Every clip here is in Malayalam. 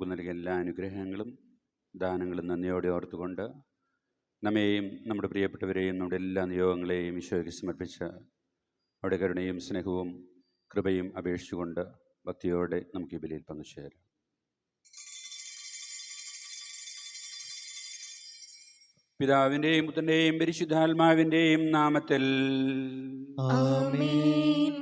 നമുക്ക് നൽകിയ എല്ലാ അനുഗ്രഹങ്ങളും ദാനങ്ങളും നന്ദിയോടെ ഓർത്തുകൊണ്ട് നമ്മെയും നമ്മുടെ പ്രിയപ്പെട്ടവരെയും നമ്മുടെ എല്ലാ നിയോഗങ്ങളെയും ഈശോയ്ക്ക് സമർപ്പിച്ച അവിടെ കരുണയും സ്നേഹവും കൃപയും അപേക്ഷിച്ചുകൊണ്ട് ഭക്തിയോടെ നമുക്ക് ഈ ബലിയിൽ പങ്കുചേരാം. പിതാവിൻ്റെയും പുത്രൻ്റെയും പരിശുദ്ധാത്മാവിൻ്റെയും നാമത്തിൽ ആമേൻ.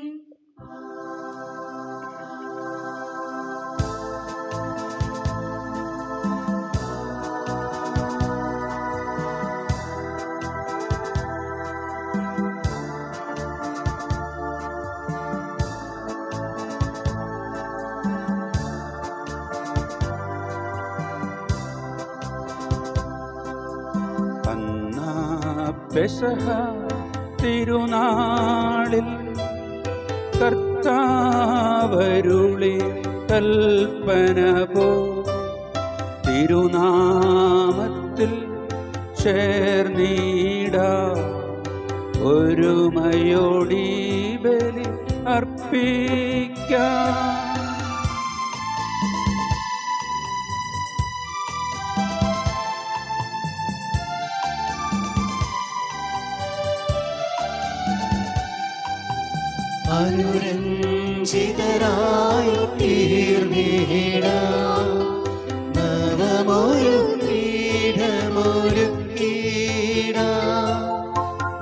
പെസഹ തിരുനാളിൽ കർത്താവരുളി കൽപ്പന പോ തിരുനാമത്തിൽ ചേർന്നീടാ ഒരുമയോടി ബലി അർപ്പിക്കാം. അനുരഞ്ജിതരായി തീർന്നിടാം, നവമൊരു പീഠമൊരുക്കിടാം.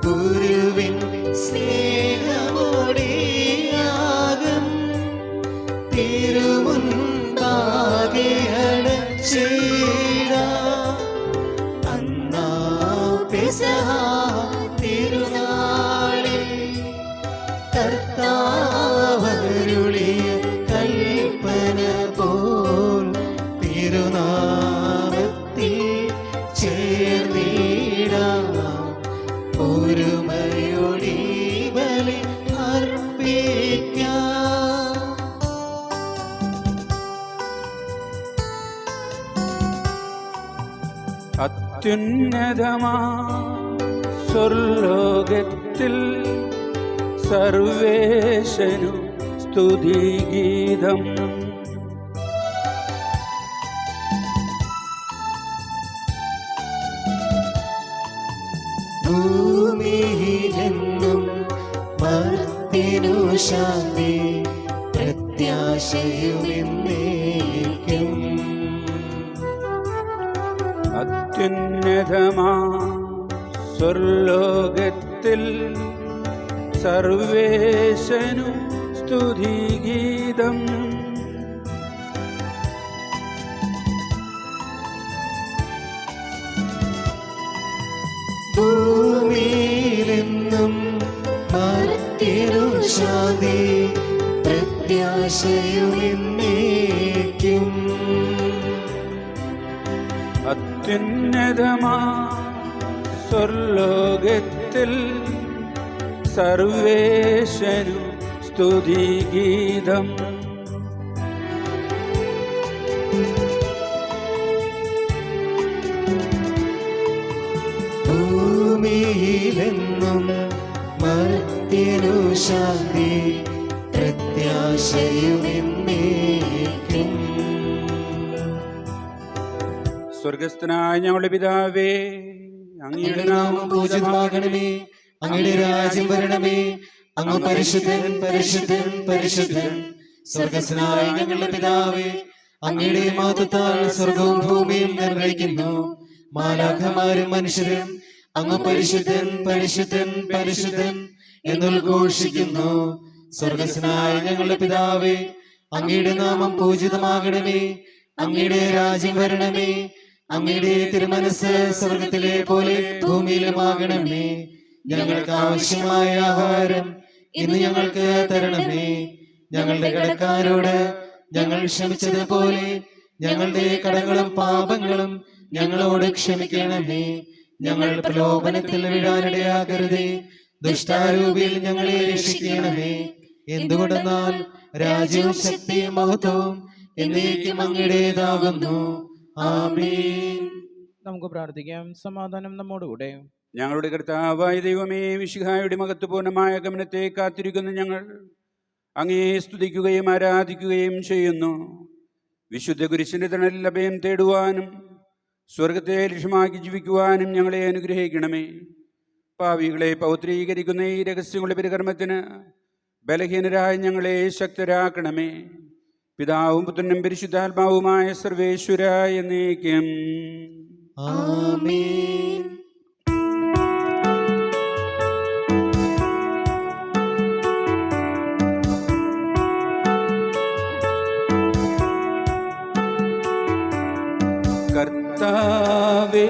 ഗുരുവിൻ സ്നേഹമോടിയാകും തിരുമുൻപാകെ അടച്ചിടാം. അന്നാ പെസഹ തിരുനാളിൽ കർത്താവരുളിയ കൽപ്പന പോൽ തിരുനാമത്തിൽ ചേർന്നിടാം ഒരുമയോടി ബലി അർപ്പിക്കാം. അത്യുന്നതമാ സ്വർലോകത്തിൽ സർവേശനു സ്തുതിഗീതം. ഭൂമിയിലെന്നും മർത്യനു ശാന്തി പ്രത്യാശയുമെന്നേക്കും. അത്യുന്നതമാ സ്വർലോകത്തിൽ സർവേശനു സ്തുതിഗീതം. ഭൂമിയിലെന്നും മർത്യനു ശാന്തി പ്രത്യാശയുമെന്നേക്കും. അത്യുന്നതമാ സ്വർലോകത്തിൽ സർവേശനു സ്തുതിഗീതം. ഭൂമിയിലെന്നും മർത്യനു ശാന്തി പ്രത്യാശയുമെന്നേക്കും. സ്വർഗസ്ഥനായ ഞങ്ങളുടെ പിതാവേ, അങ്ങയുടെ നാമം പൂജിതമാകണമേ, അങ്ങയുടെ രാജ്യം വരണമേ, അങ്ങ് പരിശുദ്ധൻ പരിശുദ്ധൻ പരിശുദ്ധൻ. സ്വർഗസ്ഥനായ ഞങ്ങളുടെ പിതാവേ, അങ്ങയുടെ മഹത്വത്താൽ സ്വർഗവും ഭൂമിയും നിർവഹിക്കുന്നു. മാലാഖമാരും മനുഷ്യരും അങ്ങ് പരിശുദ്ധൻ പരിശുദ്ധൻ പരിശുദ്ധൻ എന്നുദ്ഘോഷിക്കുന്നു. സ്വർഗസ്ഥനായ ഞങ്ങളുടെ പിതാവേ, അങ്ങയുടെ നാമം പൂജിതമാകണമേ, അങ്ങയുടെ രാജ്യം വരണമേ, അങ്ങയുടെ തിരുമനസ് സ്വർഗത്തിലെ പോലെ ഭൂമിയിലുമാകണമേ. ഞങ്ങൾക്ക് ആവശ്യമായ ആഹാരം ഇന്ന് ഞങ്ങൾക്ക് തരണമേ. ഞങ്ങളുടെ കടക്കാരോട് ഞങ്ങൾ ക്ഷമിച്ചതുപോലെ ഞങ്ങളുടെ കടങ്ങളും പാപങ്ങളും ഞങ്ങളോട് ക്ഷമിക്കണമേ. ഞങ്ങൾ പ്രലോഭനത്തിൽ വീഴാനിടയാകരുതേ, ദുഷ്ടാരൂപിയിൽ ഞങ്ങളെ രക്ഷിക്കണമേ. എന്തുകൊണ്ടെന്നാൽ രാജ്യവും ശക്തിയും മഹത്വവും എന്നേക്കും അങ്ങയുടേതാകുന്നു. ആമേൻ. നമുക്ക് പ്രാർത്ഥിക്കാം. സമാധാനം നമ്മോടുകൂടെ. ഞങ്ങളുടെ കർത്താവായ ദൈവമേ, മിശിഹായുടെ മഹത്വപൂർണമായ ഗമനത്തെ കാത്തിരിക്കുന്ന ഞങ്ങൾ അങ്ങയെ സ്തുതിക്കുകയും ആരാധിക്കുകയും ചെയ്യുന്നു. വിശുദ്ധ കുരിശിന്റെ തണലിൽ അഭയം തേടുവാനും സ്വർഗത്തെ ലക്ഷ്യമാക്കി ജീവിക്കുവാനും ഞങ്ങളെ അനുഗ്രഹിക്കണമേ. പാവികളെ പൗത്രീകരിക്കുന്ന ഈ രഹസ്യങ്ങളുടെ പരികർമ്മത്തിന് ബലഹീനരായ ഞങ്ങളെ ശക്തരാക്കണമേ. പിതാവും പുത്രനും പരിശുദ്ധാത്മാവുമായ സർവേശ്വരായ എന്നേക്കും ആമേൻ. കർത്താവേ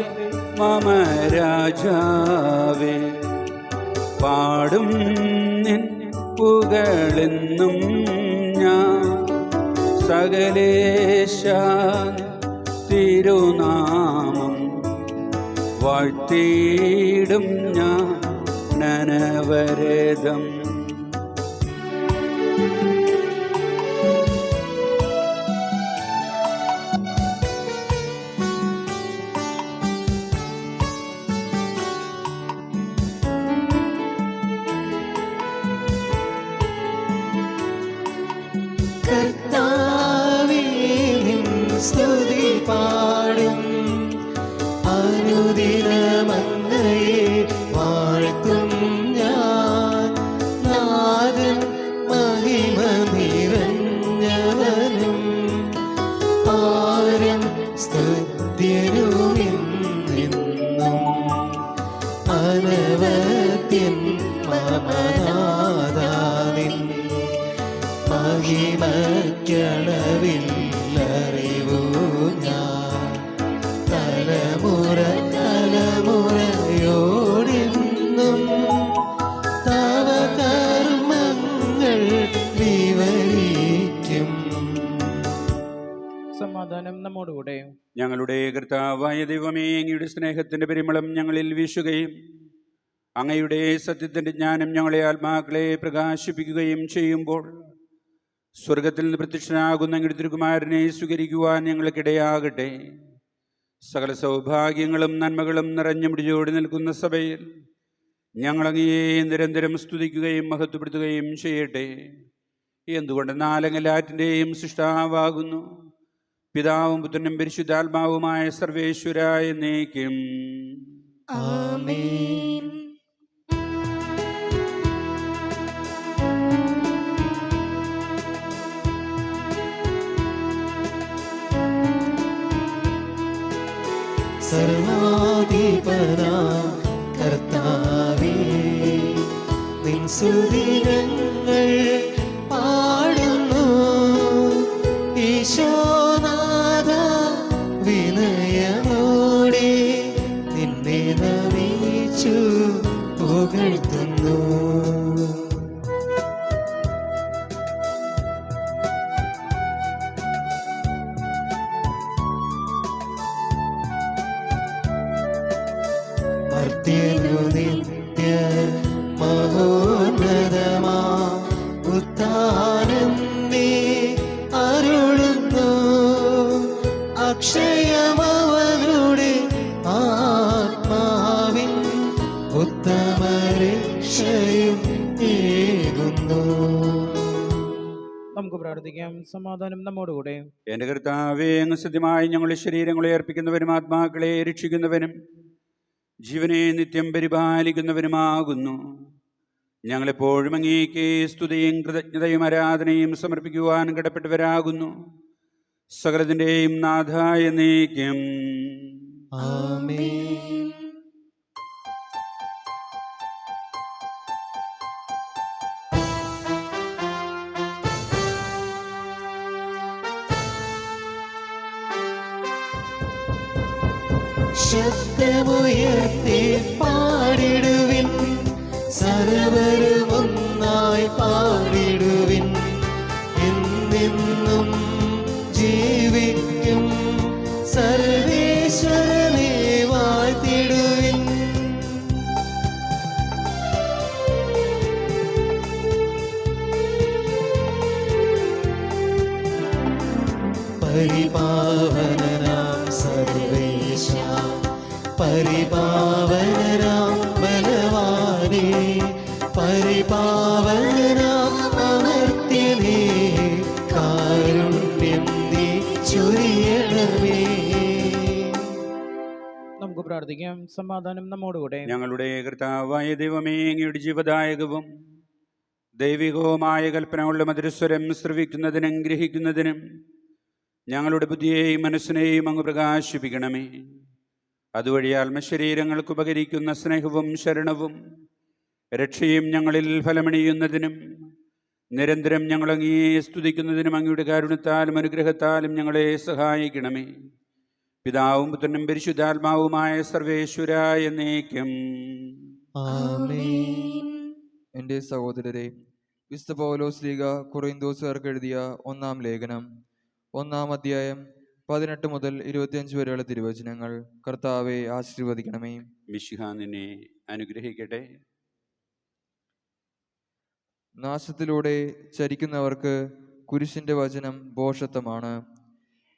മമ രാജാവേ, പാടും നിൻ പുകളെന്നും ഞാൻ. സകലേശ തിരുനാമം വാഴ്ത്തിയിടും ഞാൻ നനവരതം. കർത്താവേ നിൻ സ്തുതി പാടും, അനുദിനമങ്ങയെ വാഴ്ത്തും ഞാൻ. നാഥൻ മഹിമ നിറഞ്ഞവനും പാരം സ്തുത്യനുമെന്നും അനവത്യൻ മമനാഥാനിൻ മഹിമയ്ക്കളവില്ലറിവു ഞാൻ. തലമുറ തലമുറയോടെന്നും തവ കർമ്മങ്ങൾ വിവരിക്കും. സമാധാനം നമ്മോടുകൂടെ. ഞങ്ങളുടെ കർത്താവായ ദൈവമേ, അങ്ങയുടെ സ്നേഹത്തിന്റെ പരിമളം ഞങ്ങളിൽ വീശുകയും അങ്ങയുടെ സത്യത്തിന്റെ ജ്ഞാനം ഞങ്ങളെ ആത്മാക്കളെ പ്രകാശിപ്പിക്കുകയും ചെയ്യുമ്പോൾ സ്വർഗത്തിൽ നിന്ന് പ്രത്യക്ഷനാകുന്ന അങ്ങയുടെ തിരുകുമാരനെ സ്വീകരിക്കുവാൻ ഞങ്ങൾക്കിടയാകട്ടെ. സകല സൗഭാഗ്യങ്ങളും നന്മകളും നിറഞ്ഞു മുടിച്ചോടി നിൽക്കുന്ന സഭയിൽ ഞങ്ങളങ്ങയെ നിരന്തരം സ്തുതിക്കുകയും മഹത്വപ്പെടുത്തുകയും ചെയ്യട്ടെ. എന്തുകൊണ്ടെന്നാൽ അങ്ങ് എല്ലാറ്റിൻ്റെയും സൃഷ്ടാവാകുന്നു. പിതാവും പുത്രനും പരിശുദ്ധാത്മാവുമായ സർവേശ്വരായ എന്നേക്കും ആമേൻ. സർവാധിപനാം കർത്താവേ, നിൻ സ്തുതികൾ പാടുന്നു. ഈശോനാഥ വിനയമോടെ നിന്നെ നമിച്ചു പുകഴ്ത്തുന്നു. നിത്യ മഹോന്നതമാ ഉത്ഥാനം നീ അരുളുന്നു. അക്ഷയമവനുടെ ആത്മാവിൻ ഉത്തമ രക്ഷയും ഏകുന്നു. നമുക്ക് പ്രാർത്ഥിക്കാം. സമാധാനം നമ്മോടുകൂടെ. എൻ്റെ കർത്താവേ, അങ്ങ് സത്യമായി ഞങ്ങളുടെ ശരീരങ്ങളെ അർപ്പിക്കുന്നവനും ആത്മാക്കളെ രക്ഷിക്കുന്നവനും ജീവനെ നിത്യം പരിപാലിക്കുന്നവനുമാകുന്നു. ഞങ്ങളെപ്പോഴും അങ്ങേക്ക് സ്തുതിയും കൃതജ്ഞതയും ആരാധനയും സമർപ്പിക്കുവാൻ കടപ്പെട്ടവരാകുന്നു. സകലത്തിൻ്റെയും നാഥായ എന്നേക്കും ആമേൻ. ശബ്ദമുയർത്തി പാടിടുവിൻ, സർവരും ഒന്നായി പാടിടുവിൻ. എന്നെന്നും ജീവിക്കും സർവേശ്വരനെ വാഴ്ത്തിടുവിൻ. പരിപാവനനാം സർവേശ, പരിപാവനനാം ബലവാനേ, പരിപാവനനാം അമർത്യനേ, കാരുണ്യം നീ നമുക്ക് പ്രാർത്ഥിക്കാം. സമാധാനം നമ്മോടുകൂടെ. ഞങ്ങളുടെ കർത്താവായ ദൈവമേ, അങ്ങയുടെ ജീവദായകവും ദൈവികവുമായ കൽപ്പനകളുടെ മധുരസ്വരം ശ്രവിക്കുന്നതിനും ഗ്രഹിക്കുന്നതിനും ഞങ്ങളുടെ ബുദ്ധിയെയും മനസ്സിനെയും അങ്ങ് പ്രകാശിപ്പിക്കണമേ. അതുവഴി ആത്മശരീരങ്ങൾക്ക് ഉപകരിക്കുന്ന സ്നേഹവും ശരണവും രക്ഷയും ഞങ്ങളിൽ ഫലമണിയുന്നതിനും നിരന്തരം ഞങ്ങളങ്ങേ സ്തുതിക്കുന്നതിനും അങ്ങയുടെ കാരുണ്യത്താലും അനുഗ്രഹത്താലും ഞങ്ങളെ സഹായിക്കണമേ. പിതാവും പുത്രനും പരിശുദ്ധാത്മാവുമായ സർവേശ്വര എന്നേക്കും ആമേൻ. എൻ്റെ സഹോദരരെ, വിശുദ്ധ പൗലോസ് ശ്ലീഹ കൊറിന്തോസുകാർക്ക് എഴുതിയ 1-ാം ലേഖനം 1-ാം അധ്യായം 18 മുതൽ 25 വരെയുള്ള തിരുവചനങ്ങൾ. കർത്താവെ ആശീർവദിക്കണമേ. മിശിഹാ നിന്നെ അനുഗ്രഹിക്കട്ടെ. നാശത്തിലൂടെ ചരിക്കുന്നവർക്ക് കുരിശിൻ്റെ വചനം ഭോഷത്വമാണ്.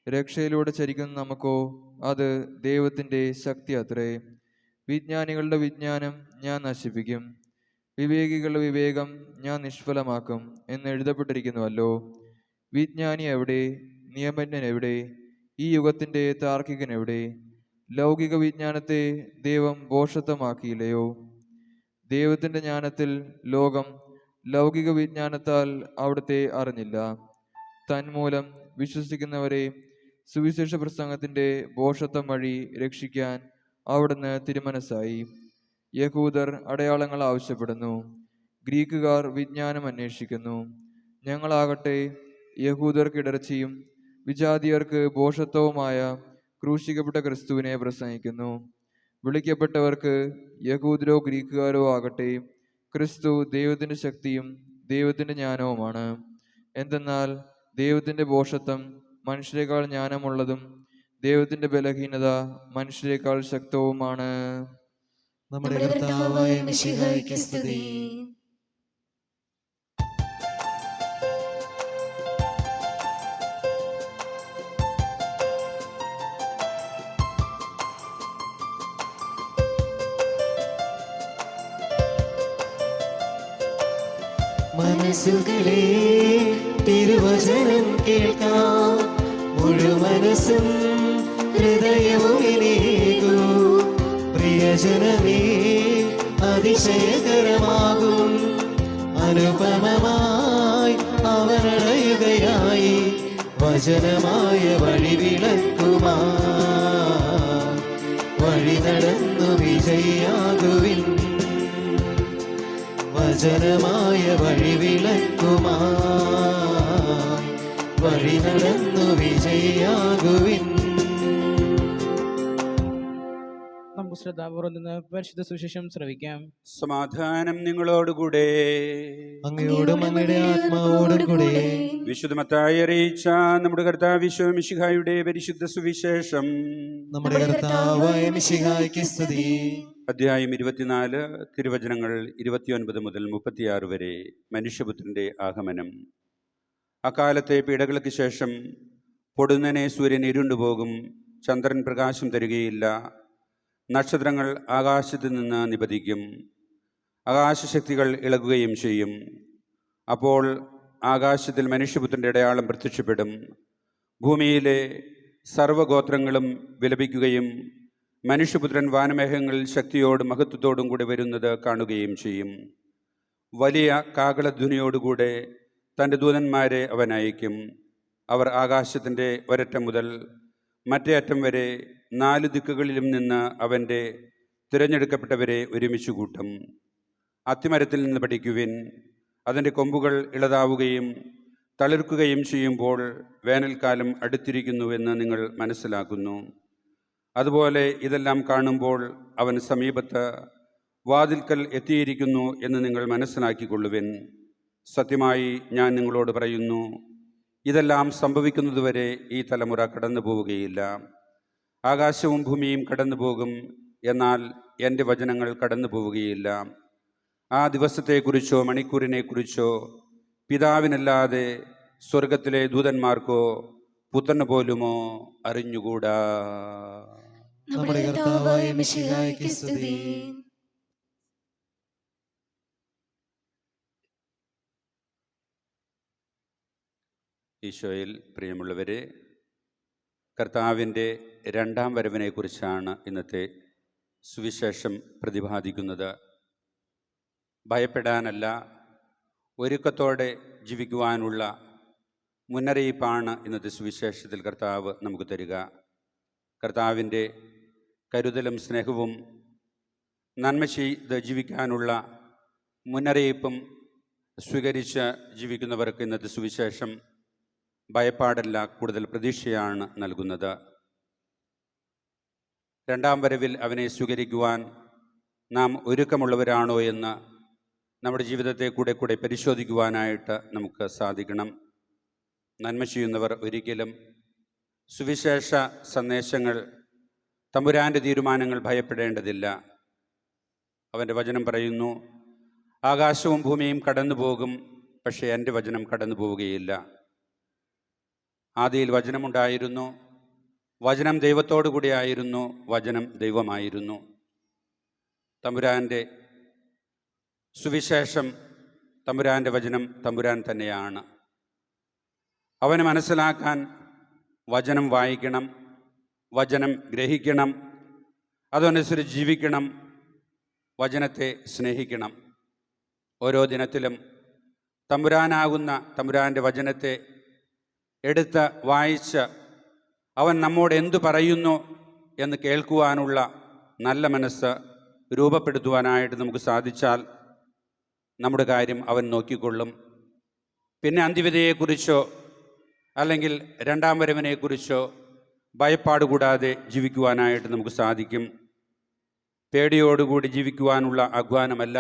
രക്ഷയിലൂടെ ചരിക്കുന്ന നമുക്കോ അത് ദൈവത്തിൻ്റെ ശക്തി അത്രേ. വിജ്ഞാനികളുടെ വിജ്ഞാനം ഞാൻ നശിപ്പിക്കും, വിവേകികളുടെ വിവേകം ഞാൻ നിഷ്ഫലമാക്കും എന്ന് എഴുതപ്പെട്ടിരിക്കുന്നുവല്ലോ. വിജ്ഞാനി എവിടെ? നിയമജ്ഞൻ എവിടെ? ഈ യുഗത്തിൻ്റെ താർക്കികൻ എവിടെ? ലൗകിക വിജ്ഞാനത്തെ ദൈവം ഭോഷത്വമാക്കിയില്ലയോ? ദൈവത്തിൻ്റെ ജ്ഞാനത്തിൽ ലോകം ലൗകിക വിജ്ഞാനത്താൽ അവിടുത്തെ അറിഞ്ഞില്ല. തന്മൂലം വിശ്വസിക്കുന്നവരെ സുവിശേഷ പ്രസംഗത്തിൻ്റെ ഭോഷത്വം വഴി രക്ഷിക്കാൻ അവിടുന്ന് തിരുമനസ്സായി. യഹൂദർ അടയാളങ്ങൾ ആവശ്യപ്പെടുന്നു, ഗ്രീക്കുകാർ വിജ്ഞാനം അന്വേഷിക്കുന്നു. ഞങ്ങളാകട്ടെ യഹൂദർക്ക് ഇടർച്ചയും വിജാതിയർക്ക് ഭോഷത്വവുമായ ക്രൂശിക്കപ്പെട്ട ക്രിസ്തുവിനെ പ്രസംഗിക്കുന്നു. വിളിക്കപ്പെട്ടവർക്ക് യഹൂദരോ ഗ്രീക്കുകാരോ ആകട്ടെ ക്രിസ്തു ദൈവത്തിൻ്റെ ശക്തിയും ദൈവത്തിൻ്റെ ജ്ഞാനവുമാണ്. എന്തെന്നാൽ ദൈവത്തിൻ്റെ ഭോഷത്വം മനുഷ്യരെക്കാൾ ജ്ഞാനമുള്ളതും ദൈവത്തിൻ്റെ ബലഹീനത മനുഷ്യരെക്കാൾ ശക്തവുമാണ്. നമ്മുടെ കർത്താവായ മിശിഹായ്ക്ക് സ്തുതി. മനസ്സുകളെ തിരുവചനം കേൾക്കാം, മുഴുമനസ്സും ഹൃദയവും ഇനിയേകൂ. പ്രിയജനമേ, അതിശയകരമാകും അനുപമമായി അവനടയുകയായി വചനമായ വഴി വിളക്കുമാ. വഴി നടന്നു വിജയിയാകുവിൻ, വചനമായ വഴി വിളക്കുമായി വഴി നടന്നു വിജയിയാകുവിൻ. നമുക്ക് ശ്രദ്ധാപൂർവ്വം നിന്ന് പരിശുദ്ധ സുവിശേഷം ശ്രവിക്കാം. സമാധാനം നിങ്ങളോടുകൂടെ. അങ്ങയോടും അങ്ങയുടെ ആത്മാവോടും കൂടെ. വിശുദ്ധ മത്തായി അറിയിച്ച നമ്മുടെ കർത്താവ് ഈശോ മിശിഹായുടെ പരിശുദ്ധ സുവിശേഷം. നമ്മുടെ കർത്താവായ മിശിഹായ്ക്ക് സ്തുതി. അധ്യായം 24, തിരുവചനങ്ങൾ 29 മുതൽ 36 വരെ. മനുഷ്യപുത്രന്റെ ആഗമനം. അക്കാലത്തെ പീഡകൾക്ക് ശേഷം പൊടുന്നനെ സൂര്യൻ ഇരുണ്ടുപോകും, ചന്ദ്രൻ പ്രകാശം തരികയില്ല, നക്ഷത്രങ്ങൾ ആകാശത്ത് നിന്ന് നിപതിക്കും, ആകാശശക്തികൾ ഇളകുകയും ചെയ്യും. അപ്പോൾ ആകാശത്തിൽ മനുഷ്യപുത്രൻ്റെ അടയാളം പ്രത്യക്ഷപ്പെടും. ഭൂമിയിലെ സർവ്വഗോത്രങ്ങളും വിലപിക്കുകയും മനുഷ്യപുത്രൻ വാനമേഘങ്ങളിൽ ശക്തിയോടും മഹത്വത്തോടും കൂടെ വരുന്നത് കാണുകയും ചെയ്യും. വലിയ കാഹളധ്വനിയോടുകൂടെ തൻ്റെ ദൂതന്മാരെ അവൻ അയക്കും. അവർ ആകാശത്തിൻ്റെ ഒരറ്റം മുതൽ മറ്റേ അറ്റം വരെ 4 ദിക്കുകളിലും നിന്ന് അവൻ്റെ തിരഞ്ഞെടുക്കപ്പെട്ടവരെ ഒരുമിച്ച് കൂട്ടും. അത്തിമരത്തിൽ നിന്ന് പഠിക്കുവിൻ. അതിൻ്റെ കൊമ്പുകൾ ഇളതാവുകയും തളിർക്കുകയും ചെയ്യുമ്പോൾ വേനൽക്കാലം അടുത്തിരിക്കുന്നുവെന്ന് നിങ്ങൾ മനസ്സിലാക്കുന്നു. അതുപോലെ ഇതെല്ലാം കാണുമ്പോൾ അവൻ സമീപത്ത് വാതിൽക്കൽ എത്തിയിരിക്കുന്നു എന്ന് നിങ്ങൾ മനസ്സിലാക്കിക്കൊള്ളുവിൻ. സത്യമായി ഞാൻ നിങ്ങളോട് പറയുന്നു, ഇതെല്ലാം സംഭവിക്കുന്നതുവരെ ഈ തലമുറ കടന്നു പോവുകയില്ല. ആകാശവും ഭൂമിയും കടന്നു പോകും, എന്നാൽ എൻ്റെ വചനങ്ങൾ കടന്നു പോവുകയില്ല. ആ ദിവസത്തെക്കുറിച്ചോ മണിക്കൂറിനെക്കുറിച്ചോ പിതാവിനല്ലാതെ സ്വർഗത്തിലെ ദൂതന്മാർക്കോ പുത്രന് പോലുമോ അറിഞ്ഞുകൂടാ. നമ്മുടെ കർത്താവായ മിശിഹായ്ക്ക് സ്തുതി. ഈശോയിൽ പ്രിയമുള്ളവരെ, കർത്താവിൻ്റെ രണ്ടാം വരവിനെക്കുറിച്ചാണ് ഇന്നത്തെ സുവിശേഷം പ്രതിപാദിക്കുന്നത്. ഭയപ്പെടാനല്ല, ഒരുക്കത്തോടെ ജീവിക്കുവാനുള്ള മുന്നറിയിപ്പാണ് ഇന്നത്തെ സുവിശേഷത്തിൽ കർത്താവ് നമുക്ക് തരിക. കർത്താവിൻ്റെ കരുതലും സ്നേഹവും നന്മ ചെയ്ത് ജീവിക്കാനുള്ള മുന്നറിയിപ്പും സ്വീകരിച്ച് ജീവിക്കുന്നവർക്ക് ഇന്നത്തെ സുവിശേഷം ഭയപ്പാടല്ല, കൂടുതൽ പ്രതീക്ഷയാണ് നൽകുന്നത്. രണ്ടാം വരവിൽ അവനെ സ്വീകരിക്കുവാൻ നാം ഒരുക്കമുള്ളവരാണോ എന്ന് നമ്മുടെ ജീവിതത്തെ കൂടെ പരിശോധിക്കുവാനായിട്ട് നമുക്ക് സാധിക്കണം. നന്മ ചെയ്യുന്നവർ ഒരിക്കലും സുവിശേഷ സന്ദേശങ്ങൾ, തമ്പുരാൻ്റെ തീരുമാനങ്ങൾ ഭയപ്പെടേണ്ടതില്ല. അവൻ്റെ വചനം പറയുന്നു, ആകാശവും ഭൂമിയും കടന്നു പോകും, പക്ഷേ എൻ്റെ വചനം കടന്നു പോവുകയില്ല. ആദിയിൽ വചനമുണ്ടായിരുന്നു, വചനം ദൈവത്തോടു കൂടിയായിരുന്നു, വചനം ദൈവമായിരുന്നു. തമ്പുരാൻ്റെ സുവിശേഷം, തമ്പുരാൻ്റെ വചനം തമ്പുരാൻ തന്നെയാണ്. അവനെ മനസ്സിലാക്കാൻ വചനം വായിക്കണം, വചനം ഗ്രഹിക്കണം, അതനുസരിച്ച് ജീവിക്കണം, വചനത്തെ സ്നേഹിക്കണം. ഓരോ ദിനത്തിലും തമ്പുരാനാകുന്ന തമ്പുരാൻ്റെ വചനത്തെ എടുത്ത് വായിച്ച് അവൻ നമ്മോട് എന്തു പറയുന്നു എന്ന് കേൾക്കുവാനുള്ള നല്ല മനസ്സ് രൂപപ്പെടുത്തുവാനായിട്ട് നമുക്ക് സാധിച്ചാൽ നമ്മുടെ കാര്യം അവൻ നോക്കിക്കൊള്ളും. പിന്നെ അന്ത്യവിധിയെക്കുറിച്ചോ അല്ലെങ്കിൽ രണ്ടാം വരവിനെക്കുറിച്ചോ ഭയപ്പാട് കൂടാതെ ജീവിക്കുവാനായിട്ട് നമുക്ക് സാധിക്കും. പേടിയോടുകൂടി ജീവിക്കുവാനുള്ള ആഹ്വാനമല്ല,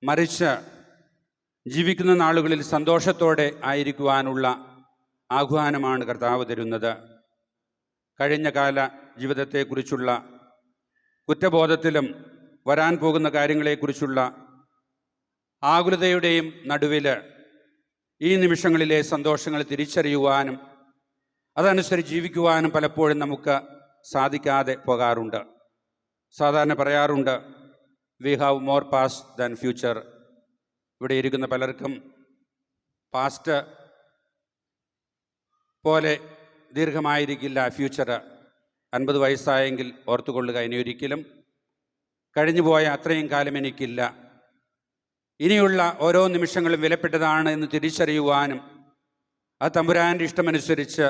മറിച്ച് ജീവിക്കുന്ന നാളുകളിൽ സന്തോഷത്തോടെ ആയിരിക്കുവാനുള്ള ആഹ്വാനമാണ് കർത്താവ് തരുന്നത്. കഴിഞ്ഞ കാല ജീവിതത്തെക്കുറിച്ചുള്ള കുറ്റബോധത്തിലും വരാൻ പോകുന്ന കാര്യങ്ങളെക്കുറിച്ചുള്ള ആകുലതയുടെയും നടുവിൽ ഈ നിമിഷങ്ങളിലെ സന്തോഷങ്ങൾ തിരിച്ചറിയുവാനും അതനുസരിച്ച് ജീവിക്കുവാനും പലപ്പോഴും നമുക്ക് സാധിക്കാതെ പോകാറുണ്ട്. സാധാരണ പറയാറുണ്ട്, we have more past than future. ഇവിടെ ഇരിക്കുന്ന പലർക്കും പാസ്റ്റ് പോലെ ദീർഘമായിരിക്കില്ല ഫ്യൂച്ചർ. 50 വയസ്സായെങ്കിൽ ഓർത്തുകൊള്ളുക, ഇനി ഒരിക്കലും കഴിഞ്ഞുപോയ അത്രയും കാലം എനിക്കില്ല. ഇനിയുള്ള ഓരോ നിമിഷങ്ങളും വിലപ്പെട്ടതാണ് എന്ന് തിരിച്ചറിയുവാനും അത് തമ്പുരാൻ്റെ ഇഷ്ടമനുസരിച്ച്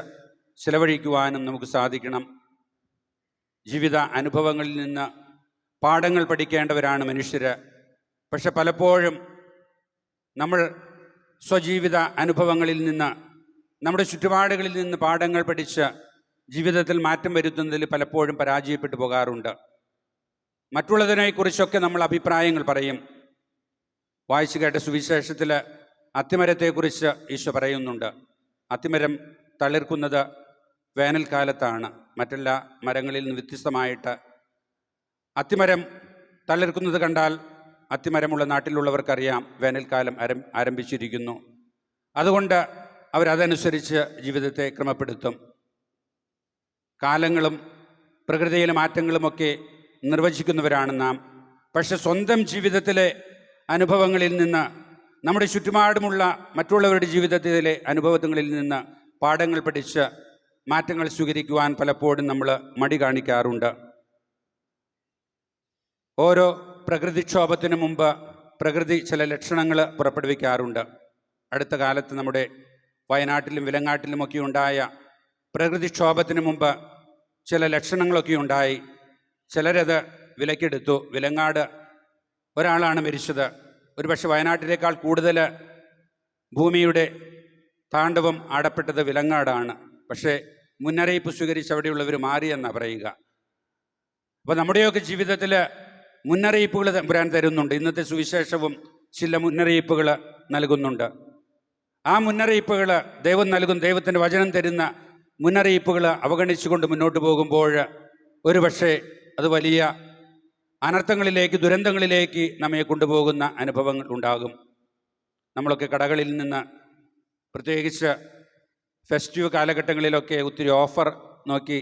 ചിലവഴിക്കുവാനും നമുക്ക് സാധിക്കണം. ജീവിത അനുഭവങ്ങളിൽ നിന്ന് പാഠങ്ങൾ പഠിക്കേണ്ടവരാണ് മനുഷ്യർ. പക്ഷെ പലപ്പോഴും നമ്മൾ സ്വജീവിത അനുഭവങ്ങളിൽ നിന്ന്, നമ്മുടെ ചുറ്റുപാടുകളിൽ നിന്ന് പാഠങ്ങൾ പഠിച്ച് ജീവിതത്തിൽ മാറ്റം വരുത്തുന്നതിൽ പലപ്പോഴും പരാജയപ്പെട്ടു പോകാറുണ്ട്. മറ്റുള്ളതിനെക്കുറിച്ചൊക്കെ നമ്മൾ അഭിപ്രായങ്ങൾ പറയും. വായിച്ചു കേട്ട സുവിശേഷത്തിൽ അത്തിമരത്തെക്കുറിച്ച് ഈശോ പറയുന്നുണ്ട്. അത്തിമരം തളിർക്കുന്നത് വേനൽക്കാലത്താണ്. മറ്റെല്ലാ മരങ്ങളിൽ നിന്ന് വ്യത്യസ്തമായിട്ട് അത്തിമരം തളിർക്കുന്നത് കണ്ടാൽ അത്തിമരമുള്ള നാട്ടിലുള്ളവർക്കറിയാം വേനൽക്കാലം ആരംഭിച്ചിരിക്കുന്നു. അതുകൊണ്ട് അവരതനുസരിച്ച് ജീവിതത്തെ ക്രമപ്പെടുത്തും. കാലങ്ങളും പ്രകൃതിയിലെ മാറ്റങ്ങളുമൊക്കെ നിർവചിക്കുന്നവരാണ് നാം. പക്ഷെ സ്വന്തം ജീവിതത്തിലെ അനുഭവങ്ങളിൽ നിന്ന്, നമ്മുടെ ചുറ്റുപാടുമുള്ള മറ്റുള്ളവരുടെ ജീവിതത്തിലെ അനുഭവങ്ങളിൽ നിന്ന് പാഠങ്ങൾ പഠിച്ച് മാറ്റങ്ങൾ സ്വീകരിക്കുവാൻ പലപ്പോഴും നമ്മൾ മടി കാണിക്കാറുണ്ട്. ഓരോ പ്രകൃതിക്ഷോഭത്തിനു മുമ്പ് പ്രകൃതി ചില ലക്ഷണങ്ങൾ പുറപ്പെടുവിക്കാറുണ്ട്. അടുത്ത കാലത്ത് നമ്മുടെ വയനാട്ടിലും വിലങ്ങാട്ടിലുമൊക്കെ ഉണ്ടായ പ്രകൃതിക്ഷോഭത്തിന് മുമ്പ് ചില ലക്ഷണങ്ങളൊക്കെ ഉണ്ടായി. ചിലരത് വിലക്കെടുത്തു. വിലങ്ങാട് ഒരാളാണ് മരിച്ചത്. ഒരുപക്ഷെ വയനാട്ടിലേക്കാൾ കൂടുതൽ ഭൂമിയുടെ താണ്ഡവം ആടപ്പെട്ടത് വിലങ്ങാടാണ്. പക്ഷേ മുന്നറിയിപ്പ് സ്വീകരിച്ച് അവിടെയുള്ളവർ മാറിയെന്നാണ് പറയുക. അപ്പോൾ നമ്മുടെയൊക്കെ ജീവിതത്തിൽ മുന്നറിയിപ്പുകൾ തമ്പുരാൻ തരുന്നുണ്ട്. ഇന്നത്തെ സുവിശേഷവും ചില മുന്നറിയിപ്പുകൾ നൽകുന്നുണ്ട്. ആ മുന്നറിയിപ്പുകൾ ദൈവം നൽകും. ദൈവത്തിൻ്റെ വചനം തരുന്ന മുന്നറിയിപ്പുകൾ അവഗണിച്ചുകൊണ്ട് മുന്നോട്ട് പോകുമ്പോൾ ഒരുപക്ഷെ അത് വലിയ അനർത്ഥങ്ങളിലേക്ക്, ദുരന്തങ്ങളിലേക്ക് നമ്മെ കൊണ്ടുപോകുന്ന അനുഭവങ്ങൾ ഉണ്ടാകും. നമ്മളൊക്കെ കടകളിൽ നിന്ന്, പ്രത്യേകിച്ച് ഫെസ്റ്റീവ് കാലഘട്ടങ്ങളിലൊക്കെ ഒത്തിരി ഓഫർ നോക്കി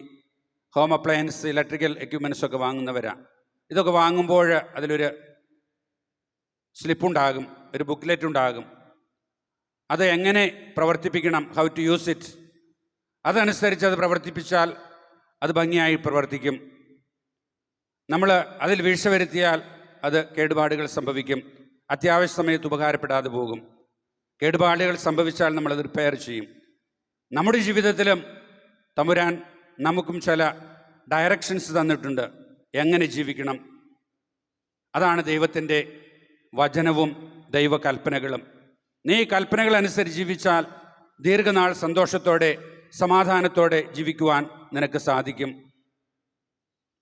ഹോം അപ്ലയൻസ്, ഇലക്ട്രിക്കൽ എക്യുപ്മെൻറ്റ്സ് ഒക്കെ വാങ്ങുന്നവരാണ്. ഇതൊക്കെ വാങ്ങുമ്പോൾ അതിലൊരു സ്ലിപ്പുണ്ടാകും, ഒരു ബുക്ക്ലെറ്റ് ഉണ്ടാകും. അത് എങ്ങനെ പ്രവർത്തിപ്പിക്കണം, ഹൗ ടു യൂസ് ഇറ്റ്, അതനുസരിച്ച് അത് പ്രവർത്തിപ്പിച്ചാൽ അത് ഭംഗിയായി പ്രവർത്തിക്കും. നമ്മൾ അതിൽ വീഴ്ച വരുത്തിയാൽ അത് കേടുപാടുകൾ സംഭവിക്കും, അത്യാവശ്യ സമയത്ത് ഉപകാരപ്പെടാതെ പോകും. കേടുപാടുകൾ സംഭവിച്ചാൽ നമ്മളത് റിപ്പയർ ചെയ്യും. നമ്മുടെ ജീവിതത്തിലും തമ്പുരാൻ നമുക്കും ചില ഡയറക്ഷൻസ് തന്നിട്ടുണ്ട്, എങ്ങനെ ജീവിക്കണം. അതാണ് ദൈവത്തിൻ്റെ വചനവും ദൈവകൽപ്പനകളും. നീ കൽപ്പനകൾ അനുസരിച്ച് ജീവിച്ചാൽ ദീർഘനാൾ സന്തോഷത്തോടെ സമാധാനത്തോടെ ജീവിക്കുവാൻ നിനക്ക് സാധിക്കും.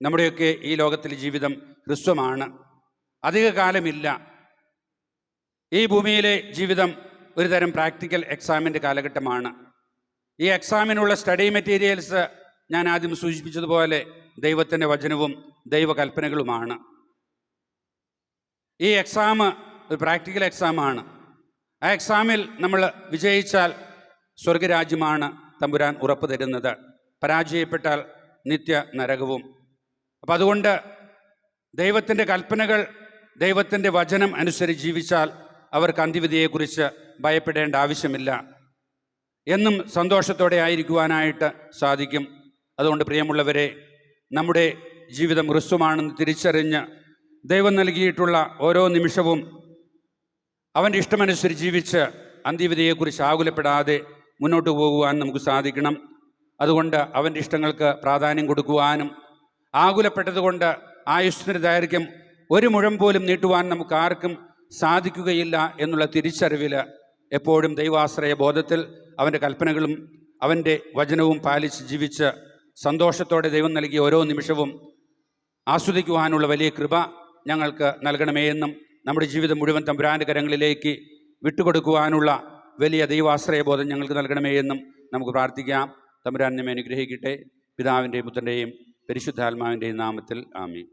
നമ്മുടെയൊക്കെ ഈ ലോകത്തിലെ ജീവിതം ഹ്രസ്വമാണ്, അധിക കാലമില്ല. ഈ ഭൂമിയിലെ ജീവിതം ഒരു തരം പ്രാക്ടിക്കൽ എക്സാമിൻ്റെ കാലഘട്ടമാണ്. ഈ എക്സാമിനുള്ള സ്റ്റഡി മെറ്റീരിയൽസ് ഞാൻ ആദ്യം സൂചിപ്പിച്ചതുപോലെ ദൈവത്തിൻ്റെ വചനവും ദൈവകൽപ്പനകളുമാണ്. ഈ എക്സാം ഒരു പ്രാക്ടിക്കൽ എക്സാമാണ്. ആ എക്സാമിൽ നമ്മൾ വിജയിച്ചാൽ സ്വർഗരാജ്യമാണ് തമ്പുരാൻ ഉറപ്പ് തരുന്നത്, പരാജയപ്പെട്ടാൽ നിത്യ നരകവും. അപ്പം അതുകൊണ്ട് ദൈവത്തിൻ്റെ കൽപ്പനകൾ, ദൈവത്തിൻ്റെ വചനം അനുസരിച്ച് ജീവിച്ചാൽ അവർക്ക് അന്ത്യവിധിയെക്കുറിച്ച് ഭയപ്പെടേണ്ട ആവശ്യമില്ല, എന്നും സന്തോഷത്തോടെ ആയിരിക്കുവാനായിട്ട് സാധിക്കും. അതുകൊണ്ട് പ്രിയമുള്ളവരെ, നമ്മുടെ ജീവിതം ഹ്രസ്വമാണെന്ന് തിരിച്ചറിഞ്ഞ് ദൈവം നൽകിയിട്ടുള്ള ഓരോ നിമിഷവും അവൻ്റെ ഇഷ്ടമനുസരിച്ച് ജീവിച്ച് അന്ത്യവിധിയെക്കുറിച്ച് ആകുലപ്പെടാതെ മുന്നോട്ട് പോകുവാൻ നമുക്ക് സാധിക്കണം. അതുകൊണ്ട് അവൻ്റെ ഇഷ്ടങ്ങൾക്ക് പ്രാധാന്യം കൊടുക്കുവാനും, ആകുലപ്പെട്ടതുകൊണ്ട് ആയുസ്സിൻ്റെ ദൈർഘ്യം ഒരു മുഴം പോലും നീട്ടുവാൻ നമുക്ക് ആർക്കും സാധിക്കുകയില്ല എന്നുള്ള തിരിച്ചറിവിൽ എപ്പോഴും ദൈവാശ്രയ ബോധത്തിൽ അവൻ്റെ കൽപ്പനകളും അവൻ്റെ വചനവും പാലിച്ച് ജീവിച്ച് സന്തോഷത്തോടെ ദൈവം നൽകിയ ഓരോ നിമിഷവും ആസ്വദിക്കുവാനുള്ള വലിയ കൃപ ഞങ്ങൾക്ക് നൽകണമേ എന്നും നമ്മുടെ ജീവിതം മുഴുവൻ തമ്പുരാൻ്റെ കരങ്ങളിലേക്ക് വിട്ടുകൊടുക്കുവാനുള്ള വലിയ ദൈവാശ്രയബോധം ഞങ്ങൾക്ക് നൽകണമേ എന്നും നമുക്ക് പ്രാർത്ഥിക്കാം. തമ്പുരാൻ നമ്മെ അനുഗ്രഹിക്കട്ടെ. പിതാവിൻ്റെയും പുത്രൻ്റെയും പരിശുദ്ധാത്മാവിൻ്റെയും നാമത്തിൽ ആമീൻ.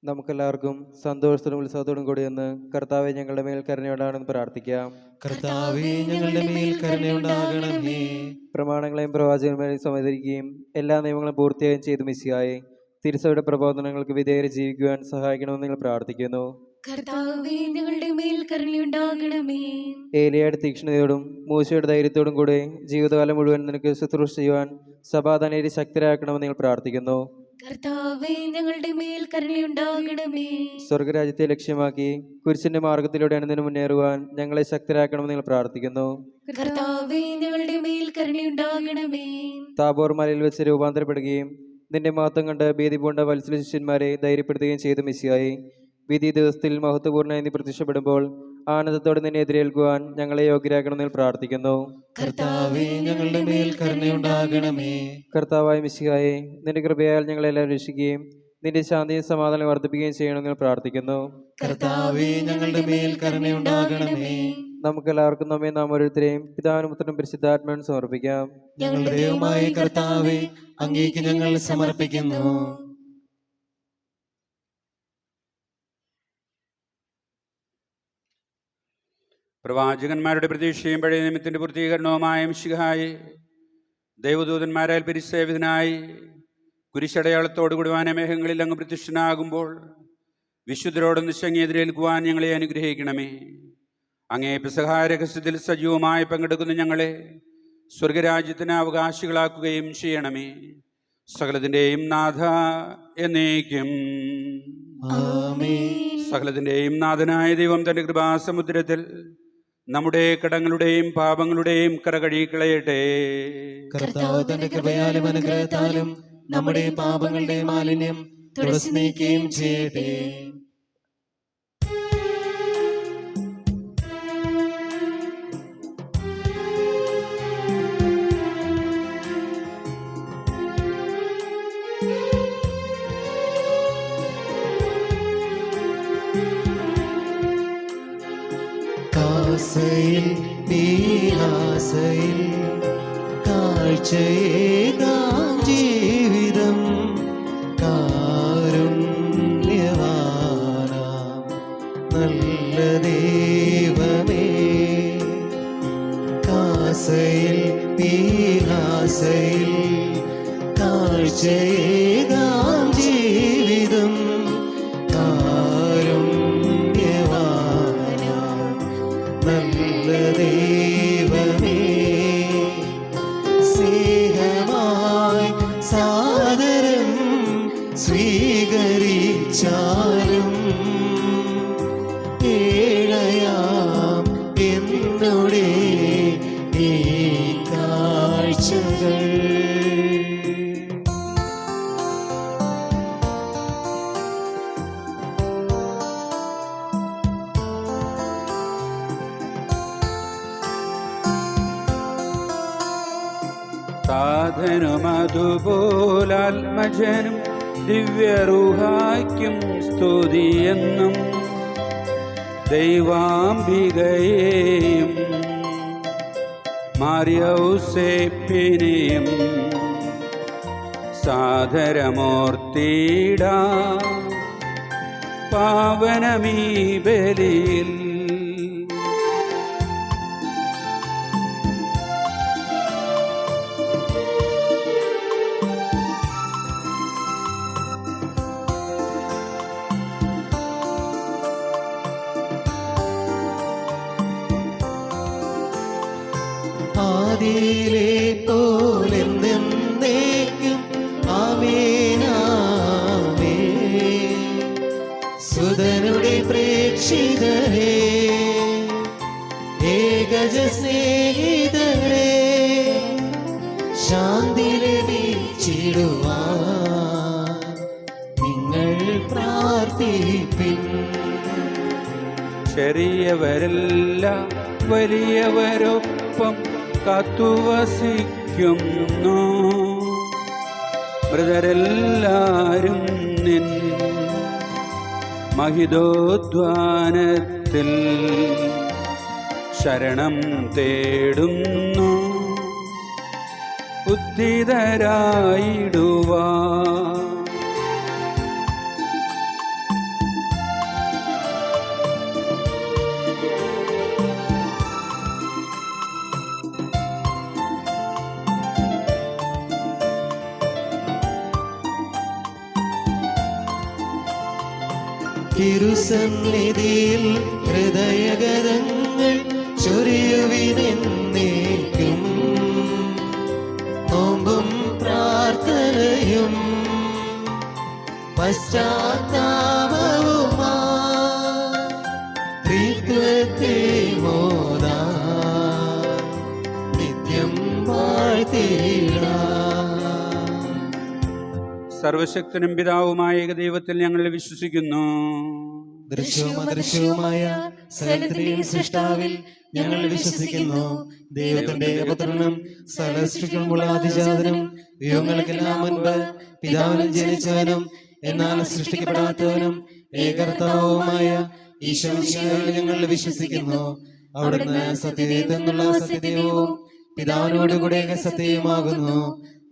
നമുക്കെല്ലാവർക്കും സന്തോഷത്തോടും ഉത്സാഹത്തോടും കൂടി എന്ന് കർത്താവെ ഞങ്ങളുടെ മേൽ കരുണയുണ്ടാകണമെന്ന് പ്രാർത്ഥിക്കാം. കർത്താവേ, ഞങ്ങളുടെ മേൽ കരുണയുണ്ടാകണമേ. പ്രമാണങ്ങളെയും പ്രവാചകന്മാരെയും സമീകരിക്കുകയും എല്ലാ നിയമങ്ങളും പൂർത്തിയായും ചെയ്തു മിശിഹായെ തിരുസഭയുടെ പ്രബോധനങ്ങൾക്ക് വിധേയരെ ജീവിക്കുവാൻ സഹായിക്കണമെന്ന് നിങ്ങൾ പ്രാർത്ഥിക്കുന്നു. കർത്താവേ, ഞങ്ങളുടെ മേൽ കരുണയുണ്ടാകണമേ. ഏലിയയുടെ തീക്ഷ്ണതയോടും മൂശയുടെ ധൈര്യത്തോടും കൂടെ ജീവിതകാലം മുഴുവൻ നിനക്ക് ശുശ്രൂഷ ചെയ്യുവാൻ സഭാധനേരി ശക്തരാക്കണമെന്ന് നിങ്ങൾ പ്രാർത്ഥിക്കുന്നു. കർത്താവേ, ഞങ്ങളുടെ മേൽ കരുണയുണ്ടാകണമേ. സ്വർഗരാജ്യത്തെ ലക്ഷ്യമാക്കി കുരിശിന്റെ മാർഗത്തിലൂടെ അണിതിന് മുന്നേറുവാൻ ഞങ്ങളെ ശക്തരാക്കണമെന്ന് നിങ്ങൾ പ്രാർത്ഥിക്കുന്നു. കർത്താവേ, ഞങ്ങളുടെ മേൽ കരുണയുണ്ടാകണമേ. താബോർ മലയിൽ വെച്ച് രൂപാന്തരപ്പെടുകയും നിന്റെ മഹത്വം കണ്ട് ഭീതി പൂണ്ട വത്സല ശിഷ്യന്മാരെ ധൈര്യപ്പെടുത്തുകയും ചെയ്തു മിശിഹായി വിധി ദിവസത്തിൽ മഹത്വപൂർണ്ണമായി നീ പ്രത്യക്ഷപ്പെടുമ്പോൾ ആനന്ദത്തോടെ നിന്നെ എതിരേൽക്കുവാൻ ഞങ്ങളെ യോഗ്യരാക്കണമെന്ന് പ്രാർത്ഥിക്കുന്നു. കർത്താവേ, ഞങ്ങളുടെ മേൽ കരുണയുണ്ടാകണമേ. കർത്താവായ മിശിഹായെ നിന്റെ കൃപയാൽ ഞങ്ങളെല്ലാം രക്ഷിക്കുകയും നിന്റെ ശാന്തിയും സമാധാനം വർദ്ധിപ്പിക്കുകയും ചെയ്യണമെന്ന് പ്രാർത്ഥിക്കുന്നു. കർത്താവേ, ഞങ്ങളുടെ മേൽ കരുണയുണ്ടാകണമേ. നമുക്കെല്ലാവർക്കും നമ്മെ നാം ഓരോരുത്തരെയും പിതാവിനും പുത്രനും പരിശുദ്ധാത്മാവിനും സമർപ്പിക്കാം. ഞങ്ങളുടെ ദൈവമായ കർത്താവേ, അങ്ങേക്ക് ഞങ്ങൾ സമർപ്പിക്കുന്നു. പ്രവാചകന്മാരുടെ പ്രതീക്ഷയും പഴയ നിയമത്തിൻ്റെ പൂർത്തീകരണവുമായ മിശിഹായെ ദൈവദൂതന്മാരാൽ പരിസേവിതനായി കുരിശടയാളത്തോടുകൂടി വാനമേഘങ്ങളിൽ അങ്ങ് പ്രത്യക്ഷനാകുമ്പോൾ വിശുദ്ധരോടൊന്ന് ശങ്ങിയെതിരേൽക്കുവാൻ ഞങ്ങളെ അനുഗ്രഹിക്കണമേ. അങ്ങേ പെസഹാ രഹസ്യത്തിൽ സജീവമായി പങ്കെടുക്കുന്ന ഞങ്ങളെ സ്വർഗരാജ്യത്തിന് അവകാശികളാക്കുകയും ചെയ്യണമേ. സകലത്തിൻ്റെയും നാഥ എന്നേക്കും ആമേൻ. സകലത്തിൻ്റെയും നാഥനായ ദൈവം തൻ്റെ കൃപാസമുദ്രത്തിൽ നമ്മുടെ കടങ്ങളുടെയും പാപങ്ങളുടെയും കര കഴുകിക്കളയട്ടെ. കർത്താവ് തന്റെ കൃപയാലും അനുഗ്രഹത്താലും നമ്മുടെ പാപങ്ങളുടെ മാലിന്യം തുടച്ചു നീക്കുകയും ചെയ്യട്ടെ. കാസയിൽ നീലാസയിൽ കാഴ്ചയേകാം ജീവിതം കാരുണ്യവാനാം നല്ല ദൈവമേ. കാസയിൽ നീലാസയിൽ കാഴ്ച താതനും അതുപോലാത്മജനും ദിവ്യറുഹായ്ക്കും സ്തുതിയെന്നും ദൈവാംബികയെയും മാറിയൗസേപ്പിനെയും സാദരമൂർത്തിടാ പാവനമീ ബലിയിൽ. ആദിയിലെ പോലെന്നേക്കും ആമേനാമേ. സുതനുടെ പ്രേക്ഷിതരേ, ഏകജ സ്നേഹിതരേ, ശാന്തി ലഭിച്ചിടുവാൻ നിങ്ങൾ പ്രാർത്ഥിപ്പിൻ. ചെറിയവരല്ല വലിയവരൊപ്പം കാത്തുവസിക്കുന്നു. മൃതരെല്ലാരും നിൻ മഹിതോദ്വാനത്തിൽ ശരണം തേടുന്നു. ഉദ്ധിതരായിടുവാൻ തിരുസന്നിധിയിൽ ഹൃദയഗതങ്ങൾ ചൊരിയുവിനെന്നേക്കും. നോമ്പും പ്രാർത്ഥനയും പശ്ചാത്താപവുമാ ത്രിത്വത്തെ മോദാൻ നിത്യം വാഴ്ത്തിടാം. സർവശക്തനും പിതാവുമായ ഏകദൈവത്തിൽ ഞങ്ങൾ വിശ്വസിക്കുന്നു. ദൃശ്യവും അദൃശ്യവുമായ സകലത്തിന്റെയും സൃഷ്ടാവിൽ ഞങ്ങൾ വിശ്വസിക്കുന്നു. ദൈവത്തിന്റെ പുത്രനും സകല സൃഷ്ടിക്കുമുള്ള അതിജാതനും യുഗങ്ങൾക്കെല്ലാം മുൻപ് പിതാവിനും ജനിച്ചവനും എന്നാൽ സൃഷ്ടിക്കപ്പെടാത്തവനും ഏകർത്താവുമായ ഈശോമിശിഹായിൽ ഞങ്ങൾ വിശ്വസിക്കുന്നു. അവിടുന്ന് സത്യദൈവത്തിൽ നിന്നുള്ള സത്യദൈവവും പിതാവിനോടുകൂടെ സത്യവുമാകുന്നു.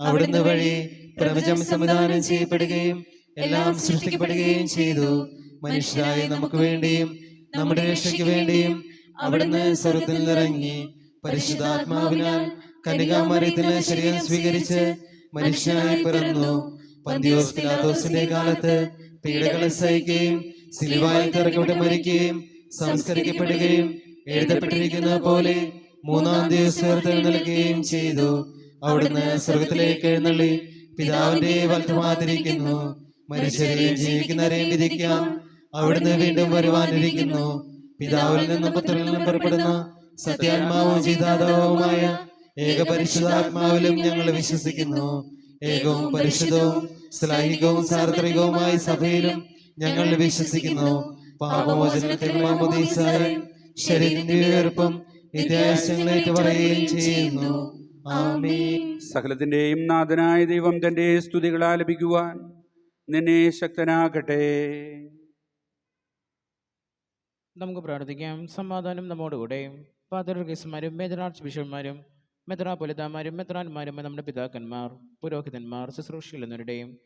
അവിടുന്ന് വഴി പ്രപഞ്ചം സംവിധാനം ചെയ്യപ്പെടുകയും എല്ലാം സൃഷ്ടിക്കപ്പെടുകയും ചെയ്തു. മനുഷ്യരായ നമുക്ക് വേണ്ടിയും നമ്മുടെ രക്ഷയ്ക്ക് വേണ്ടിയും അവിടുന്ന് സ്വർഗ്ഗത്തിൽ നിന്നിറങ്ങി പരിശുദ്ധാത്മാവിനാൽ കന്യകാമറിയത്തിന് ശരീരം സ്വീകരിച്ച് മനുഷ്യനായി പിറന്നു. പന്തിയോസ് പിലാത്തോസിന്റെ കാലത്ത് പീഡകൾ സഹിക്കുകയും സിലുവായിൽ തറക്കപ്പെട്ട് മരിക്കുകയും സംസ്കരിക്കപ്പെടുകയും എഴുതപ്പെട്ടിരിക്കുന്ന പോലെ മൂന്നാം ദിവസം ഉയർത്തെഴുന്നേൽക്കുകയും ചെയ്തു. അവിടുന്ന് സ്വർഗത്തിലേക്ക് എഴുന്നള്ളി പിതാവിന്റെ വലത്തുഭാഗത്തിരിക്കുന്നു. മരിച്ചവരെയും ജീവിക്കുന്നവരെയും വിധിക്കാം. അവിടുന്ന് വീണ്ടും വരുവാനിരിക്കുന്നു. പിതാവിൽ നിന്നും പുത്രനിൽ നിന്നും പുറപ്പെടുന്ന സത്യാത്മാവും ജീതാതാവുമായ ഏകപരിശുദ്ധാത്മാവിലും ഞങ്ങൾ വിശ്വസിക്കുന്നു. ഏകവും പരിശുദ്ധവും ശ്ലൈഹികവും സാർവത്രികവുമായ സഭയിലും ഞങ്ങൾ വിശ്വസിക്കുന്നു. പാപമോചനത്തിനുള്ള ഉപദേശായും ശരീരത്തിന്റെ ഉയർപ്പും നിത്യാശങ്ങളേറ്റ് പറയുകയും ചെയ്യുന്നു. ആമേൻ. സകലത്തിന്റെയും നാഥനായ ദൈവം തന്റെ സ്തുതികൾ ആലപിക്കുവാൻ നിന്നെ ശക്തനാകട്ടെ. നമുക്ക് പ്രാർത്ഥിക്കാം. സമാധാനം നമ്മോടുകൂടെ. പാത്രീർക്കീസുമാരും മേജർ ആർച്ച് ബിഷപ്പുമാരും മെത്രാപ്പൊലിത്താമാരും മെത്രാന്മാരും നമ്മുടെ പിതാക്കന്മാർ, പുരോഹിതന്മാർ, ശുശ്രൂഷകൾ എന്നിവരുടെയും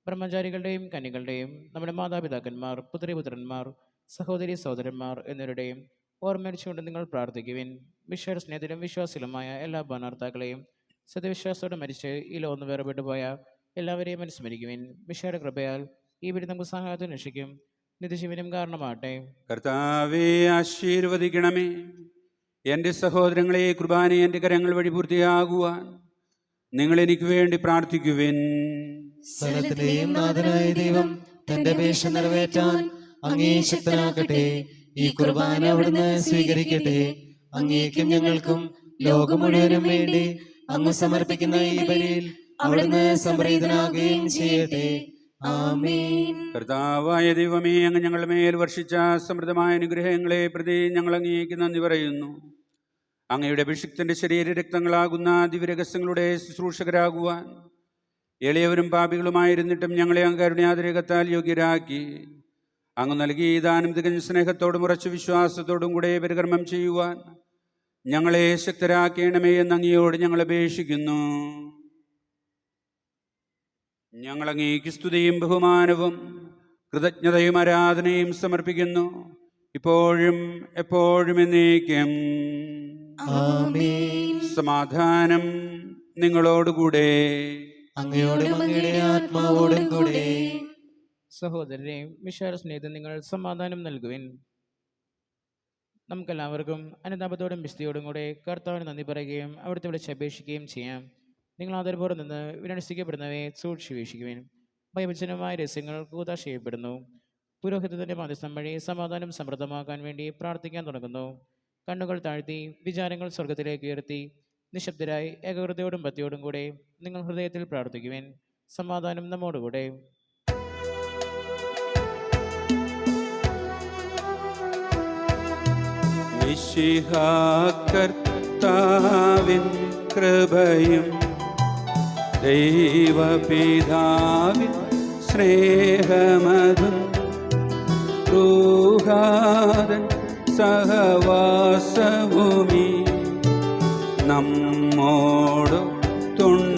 ബ്രഹ്മചാരികളുടെയും കന്യകളുടെയും നമ്മുടെ മാതാപിതാക്കന്മാർ, പുത്രിപുത്രന്മാർ, സഹോദരി സഹോദരന്മാർ എന്നിവരുടെയും ഓർമ്മരിച്ചുകൊണ്ട് നിങ്ങൾ പ്രാർത്ഥിക്കുവിൻ. വിശ്വാസ സ്നേഹത്തിലും വിശ്വാസികളുമായ എല്ലാ ഭരണകർത്താക്കളെയും സത്യവിശ്വാസത്തോടെ മരിച്ച് ഈ ലോകം വേർപെട്ടു പോയ എല്ലാവരെയും അനുസ്മരിക്കുവിൻ. വിശ്വയുടെ കൃപയാൽ ഈ വീട് നമുക്ക് സഹായത്തിന് രക്ഷിക്കും നിത്യജീവനും കാരണമാകട്ടെ. കർത്താവേ, ആശീർവദിക്കണമേ. എൻ്റെ സഹോദരങ്ങളെ, കുർബാന എൻ്റെ കരങ്ങൾ വഴി പൂർത്തിയാകുവാൻ നിങ്ങൾ എനിക്ക് വേണ്ടി പ്രാർത്ഥിക്കുവിൻ. സകലത്തിന്റെയും നാഥനായ ദൈവം തന്റെ അപേക്ഷ നിറവേറ്റാൻ അങ്ങേ ശക്തനാക്കട്ടെ. ഈ കുർബാന അവിടുന്ന് സ്വീകരിക്കട്ടെ. അങ്ങേക്കും ഞങ്ങൾക്കും ലോകം മുഴുവനും വേണ്ടി അങ്ങ് സമർപ്പിക്കുന്ന ഈ ബലിയിൽ അവിടുന്ന് സംപ്രീതനാകുകയും ചെയ്യട്ടെ. ആമേൻ. കർത്താവായ ദൈവമേ, അങ്ങ് ഞങ്ങളുടെ മേൽ വർഷിച്ച സമൃദ്ധമായ അനുഗ്രഹങ്ങളെ പ്രതി ഞങ്ങൾ അങ്ങേക്ക് നന്ദി പറയുന്നു. അങ്ങയുടെ അഭിഷിക്തന്റെ ശരീരരക്തങ്ങളാകുന്ന ദിവ്യരഹസ്യങ്ങളുടെ ശുശ്രൂഷകരാകുവാൻ എളിയവരും പാപികളുമായിരുന്നിട്ടും ഞങ്ങളെ അങ്ങ് കരുണയാതിരകത്താൽ യോഗ്യരാക്കി. അങ്ങ് നൽകിയ ഈ ദാനം തികഞ്ഞ സ്നേഹത്തോടും ഉറച്ച വിശ്വാസത്തോടും കൂടെ പരികർമ്മം ചെയ്യുവാൻ ഞങ്ങളെ ശക്തരാക്കണമേ എന്ന് അങ്ങയോട് ഞങ്ങൾ അപേക്ഷിക്കുന്നു. ഞങ്ങൾ അങ്ങേക്ക് സ്തുതിയും ബഹുമാനവും കൃതജ്ഞതയും ആരാധനയും സമർപ്പിക്കുന്നു, ഇപ്പോഴും എപ്പോഴും എന്നേക്കും. ആമേൻ. സമാധാനം നിങ്ങളോടുകൂടെ. അങ്ങയോടും അങ്ങയുടെ ആത്മാവോടും കൂടെ. സഹോദരരെ, വിശാല സ്നേഹിതൻ, നിങ്ങൾ സമാധാനം നൽകുവിൻ. നമുക്കെല്ലാവർക്കും അനുതാപത്തോടും വിശുദ്ധിയോടും കൂടെ കർത്താവിന് നന്ദി പറയുകയും അവിടുത്തെ വിളിച്ച് അപേക്ഷിക്കുകയും ചെയ്യാം. നിങ്ങൾ ആദരപൂർവ്വം നിന്ന് വിനർശിക്കപ്പെടുന്നവയെ സൂക്ഷിച്ചു വീക്ഷിക്കുവിൻ. ഭയവചനമായ രഹസ്യങ്ങൾ കൂതാശ ചെയ്യപ്പെടുന്നു. പുരോഹിതത്തിന്റെ മധ്യസ്ഥം വഴി സമാധാനം സമൃദ്ധമാക്കാൻ വേണ്ടി പ്രാർത്ഥിക്കാൻ തുടങ്ങുന്നു. കണ്ണുകൾ താഴ്ത്തി വിചാരങ്ങൾ സ്വർഗത്തിലേക്ക് ഉയർത്തി നിശബ്ദരായി ഏകാഗ്രതയോടും ഭക്തിയോടും കൂടെ നിങ്ങൾ ഹൃദയത്തിൽ പ്രാർത്ഥിക്കുവിൻ. സമാധാനം നമ്മോടുകൂടെ. മിശിഹാ കർത്താവിൻ കൃപയും ദൈവപിതാവിൻ സ്നേഹമതും റൂഹാദൻ സഹവാസവുമീ നമ്മോടു തുണ്ടാകട്ടെ.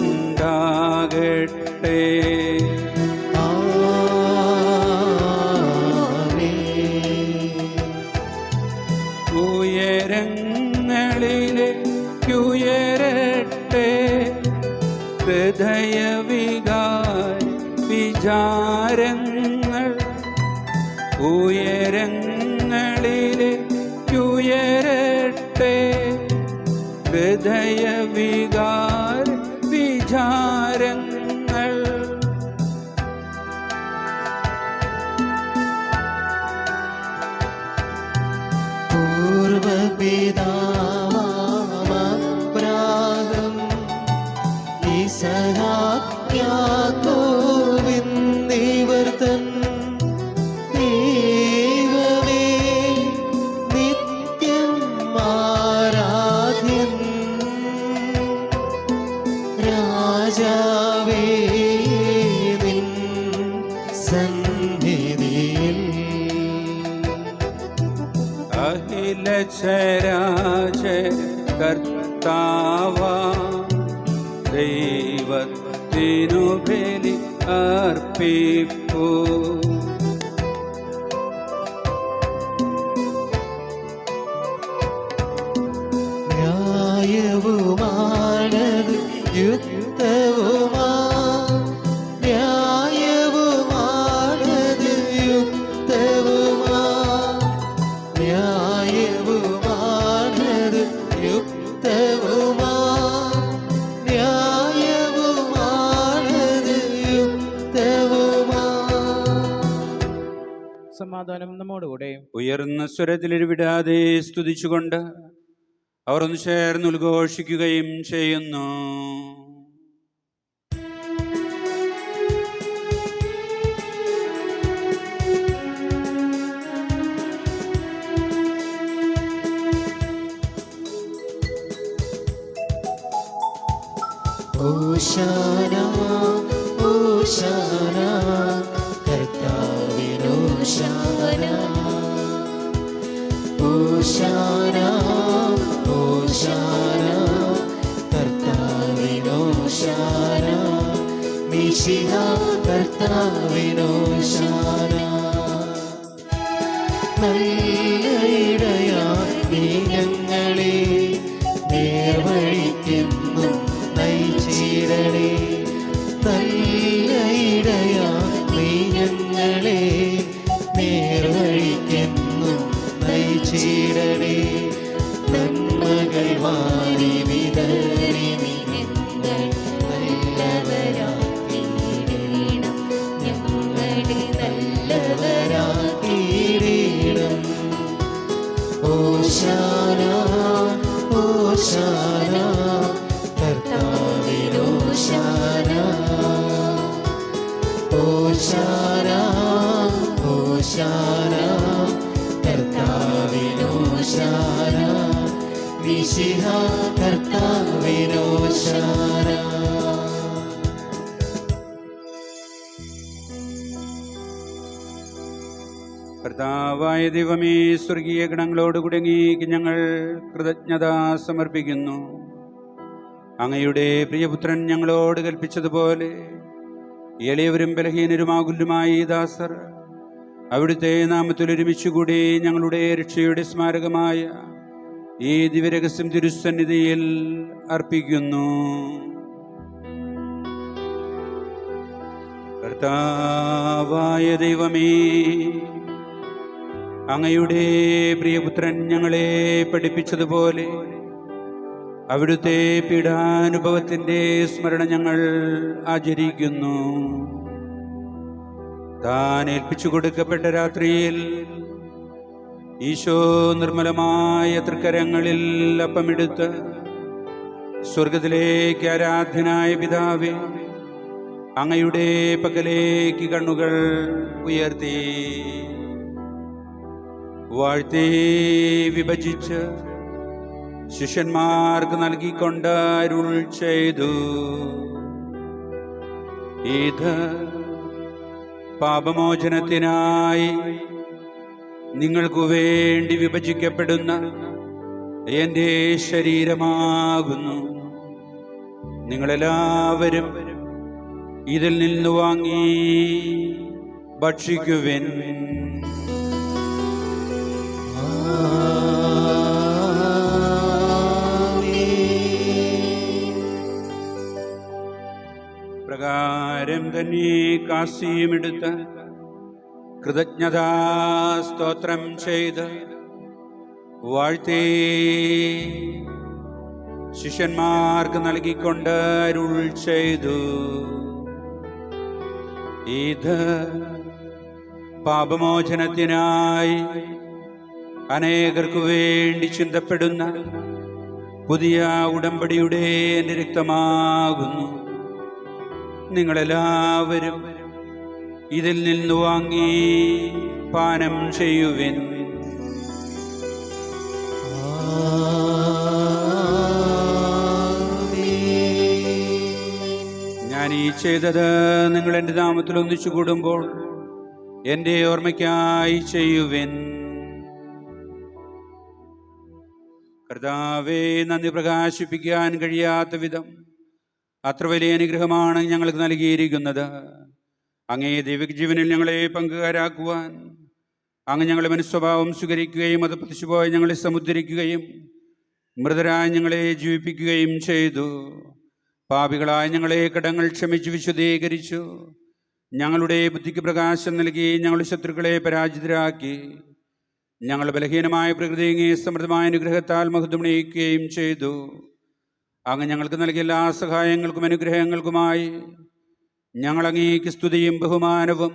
ഉയരങ്ങളിലേക്കുയരട്ടെ ഹൃദയവികാര വിചാരങ്ങൾ. ഉയരങ്ങളിലേക്കുയരട്ടെ ഹൃദയവികാര വിചാരങ്ങൾ. പൂർവപിതാവാം യാക്കോബിന്നിവർ തൻ ദൈവമേ നിത്യം ആരാധ്യൻ. രാജാവേ നിൻ സന്നിധിയിൽ അഖില ചരാചര കർത്താവാ ദൈവത്തിനു ബലി അർപ്പിപ്പൂ. ന്യായവുമാണത് യുക്തവുമാ, ന്യായവുമാണത് യുക്തവുമാ, ന്യായവുമാണത് യുക്തവുമാ, ന്യായവുമാണത് യുക്തവുമാ. സമാധാനം നമ്മോടുകൂടെ. ഉയർന്ന സ്വരത്തിലിരുവിടാതെ സ്തുതിച്ചുകൊണ്ട് അവർ ഒന്ന് ചേർന്ന് ഉദ്ഘോഷിക്കുകയും ചെയ്യുന്നു. ഓശാന ഓശാന കർത്താവിനോശാന. ഓശാന ഓശാന കർത്താവിനോശാന. മിശിഹാ കർത്താവിനോശാന. നല്ല ഇടയാ നീ ഞങ്ങളെ നേർവഴിക്കെന്നും നയിച്ചിടണേ. നല്ല ഇടയാ നീ ഞങ്ങളെ നേർവഴിക്കെന്നും നയിച്ചിടണേ. നന്മകൾ വാരി വിതറി നീ ഞങ്ങൾ നല്ലവരാക്കിയിടണം. ഞങ്ങളെ നല്ലവരാക്കിയിടണം. ഓശാന ഓശാന കർത്താവിനോശാന. ഓശാന ഓശാന കർത്താവിനോശാന. മിശിഹ കർത്താവിനോശാന. കർത്താവായ ദൈവമേ, സ്വർഗീയ ഗണങ്ങളോട് കുടങ്ങിക്ക് ഞങ്ങൾ കൃതജ്ഞത സമർപ്പിക്കുന്നു. അങ്ങയുടെ പ്രിയപുത്രൻ ഞങ്ങളോട് കൽപ്പിച്ചതുപോലെ എളിയവരും ബലഹീനരുമാകുല്ലുമായ ഈ ദാസർ അവിടുത്തെ നാമത്തിൽ ഒരുമിച്ചുകൂടി ഞങ്ങളുടെ രക്ഷയുടെ സ്മാരകമായ ഈ ദിവ്യരഹസ്യം തിരുസന്നിധിയിൽ അർപ്പിക്കുന്നു. കർത്താവായ ദൈവമേ, അങ്ങയുടെ പ്രിയപുത്രൻ ഞങ്ങളെ പഠിപ്പിച്ചതുപോലെ അവിടുത്തെ പീഡാനുഭവത്തിൻ്റെ സ്മരണ ഞങ്ങൾ ആചരിക്കുന്നു. താൻ ഏൽപ്പിച്ചു കൊടുക്കപ്പെട്ട രാത്രിയിൽ ഈശോ നിർമ്മലമായ തൃക്കരങ്ങളിൽ അപ്പമെടുത്ത് സ്വർഗത്തിലേക്ക് ആരാധ്യനായ പിതാവേ, അങ്ങയുടെ പക്കലേക്ക് കണ്ണുകൾ ഉയർത്തി വാഴ്ത്തി വിഭജിച്ച് ശിഷ്യന്മാർക്ക് നൽകിക്കൊണ്ട് അരുൾ ചെയ്തു, ഇത് പാപമോചനത്തിനായി നിങ്ങൾക്കു വേണ്ടി വിഭജിക്കപ്പെടുന്ന എൻ്റെ ശരീരമാകുന്നു. നിങ്ങളെല്ലാവരും ഇതിൽ നിന്ന് വാങ്ങി ഭക്ഷിക്കുവിൻ. പ്രകാരം തന്നെ കാസിയുമെടുത്ത് കൃതജ്ഞതാ സ്തോത്രം ചെയ്ത് വാഴ്ത്തി ശിഷ്യന്മാർക്ക് നൽകിക്കൊണ്ട് അരുൾ ചെയ്തു, ഇത് പാപമോചനത്തിനായി അനേകർക്കു വേണ്ടി ചിന്തപ്പെടുന്ന പുതിയ ഉടമ്പടിയുടെ എൻ്റെ രക്തമാകുന്നു. നിങ്ങളെല്ലാവരും ഇതിൽ നിന്ന് വാങ്ങി പാനം ചെയ്യുവിൻ. ഞാൻ ഈ ചെയ്തത് നിങ്ങൾ എൻ്റെ നാമത്തിൽ ഒന്നിച്ചു കൂടുമ്പോൾ എൻ്റെ ഓർമ്മയ്ക്കായി ചെയ്യുവിൻ. കർത്താവേ, നന്ദി പ്രകാശിപ്പിക്കാൻ കഴിയാത്ത വിധം അത്ര വലിയ അനുഗ്രഹമാണ് ഞങ്ങൾക്ക് നൽകിയിരിക്കുന്നത്. അങ്ങേ ദൈവിക ജീവനിൽ ഞങ്ങളെ പങ്കുകാരാക്കുവാൻ അങ്ങ് ഞങ്ങളുടെ മനസ്വഭാവം സ്വീകരിക്കുകയും അത് പ്രതിശുപോയി ഞങ്ങളെ സമുദ്ധരിക്കുകയും മൃതരായ ഞങ്ങളെ ജീവിപ്പിക്കുകയും ചെയ്തു. പാപികളായ ഞങ്ങളെ കടങ്ങൾ ക്ഷമിച്ച് വിശുദ്ധീകരിച്ചു. ഞങ്ങളുടെ ബുദ്ധിക്ക് പ്രകാശം നൽകി ഞങ്ങളുടെ ശത്രുക്കളെ പരാജിതരാക്കി. ഞങ്ങളുടെ ബലഹീനമായ പ്രകൃതിയെ സമൃദ്ധമായ അനുഗ്രഹത്താൽ മഹത്വമണിയിക്കുകയും ചെയ്തു. അങ്ങ് ഞങ്ങൾക്ക് നൽകിയ എല്ലാ സഹായങ്ങൾക്കും അനുഗ്രഹങ്ങൾക്കുമായി ഞങ്ങൾ അങ്ങേക്ക് സ്തുതിയും ബഹുമാനവും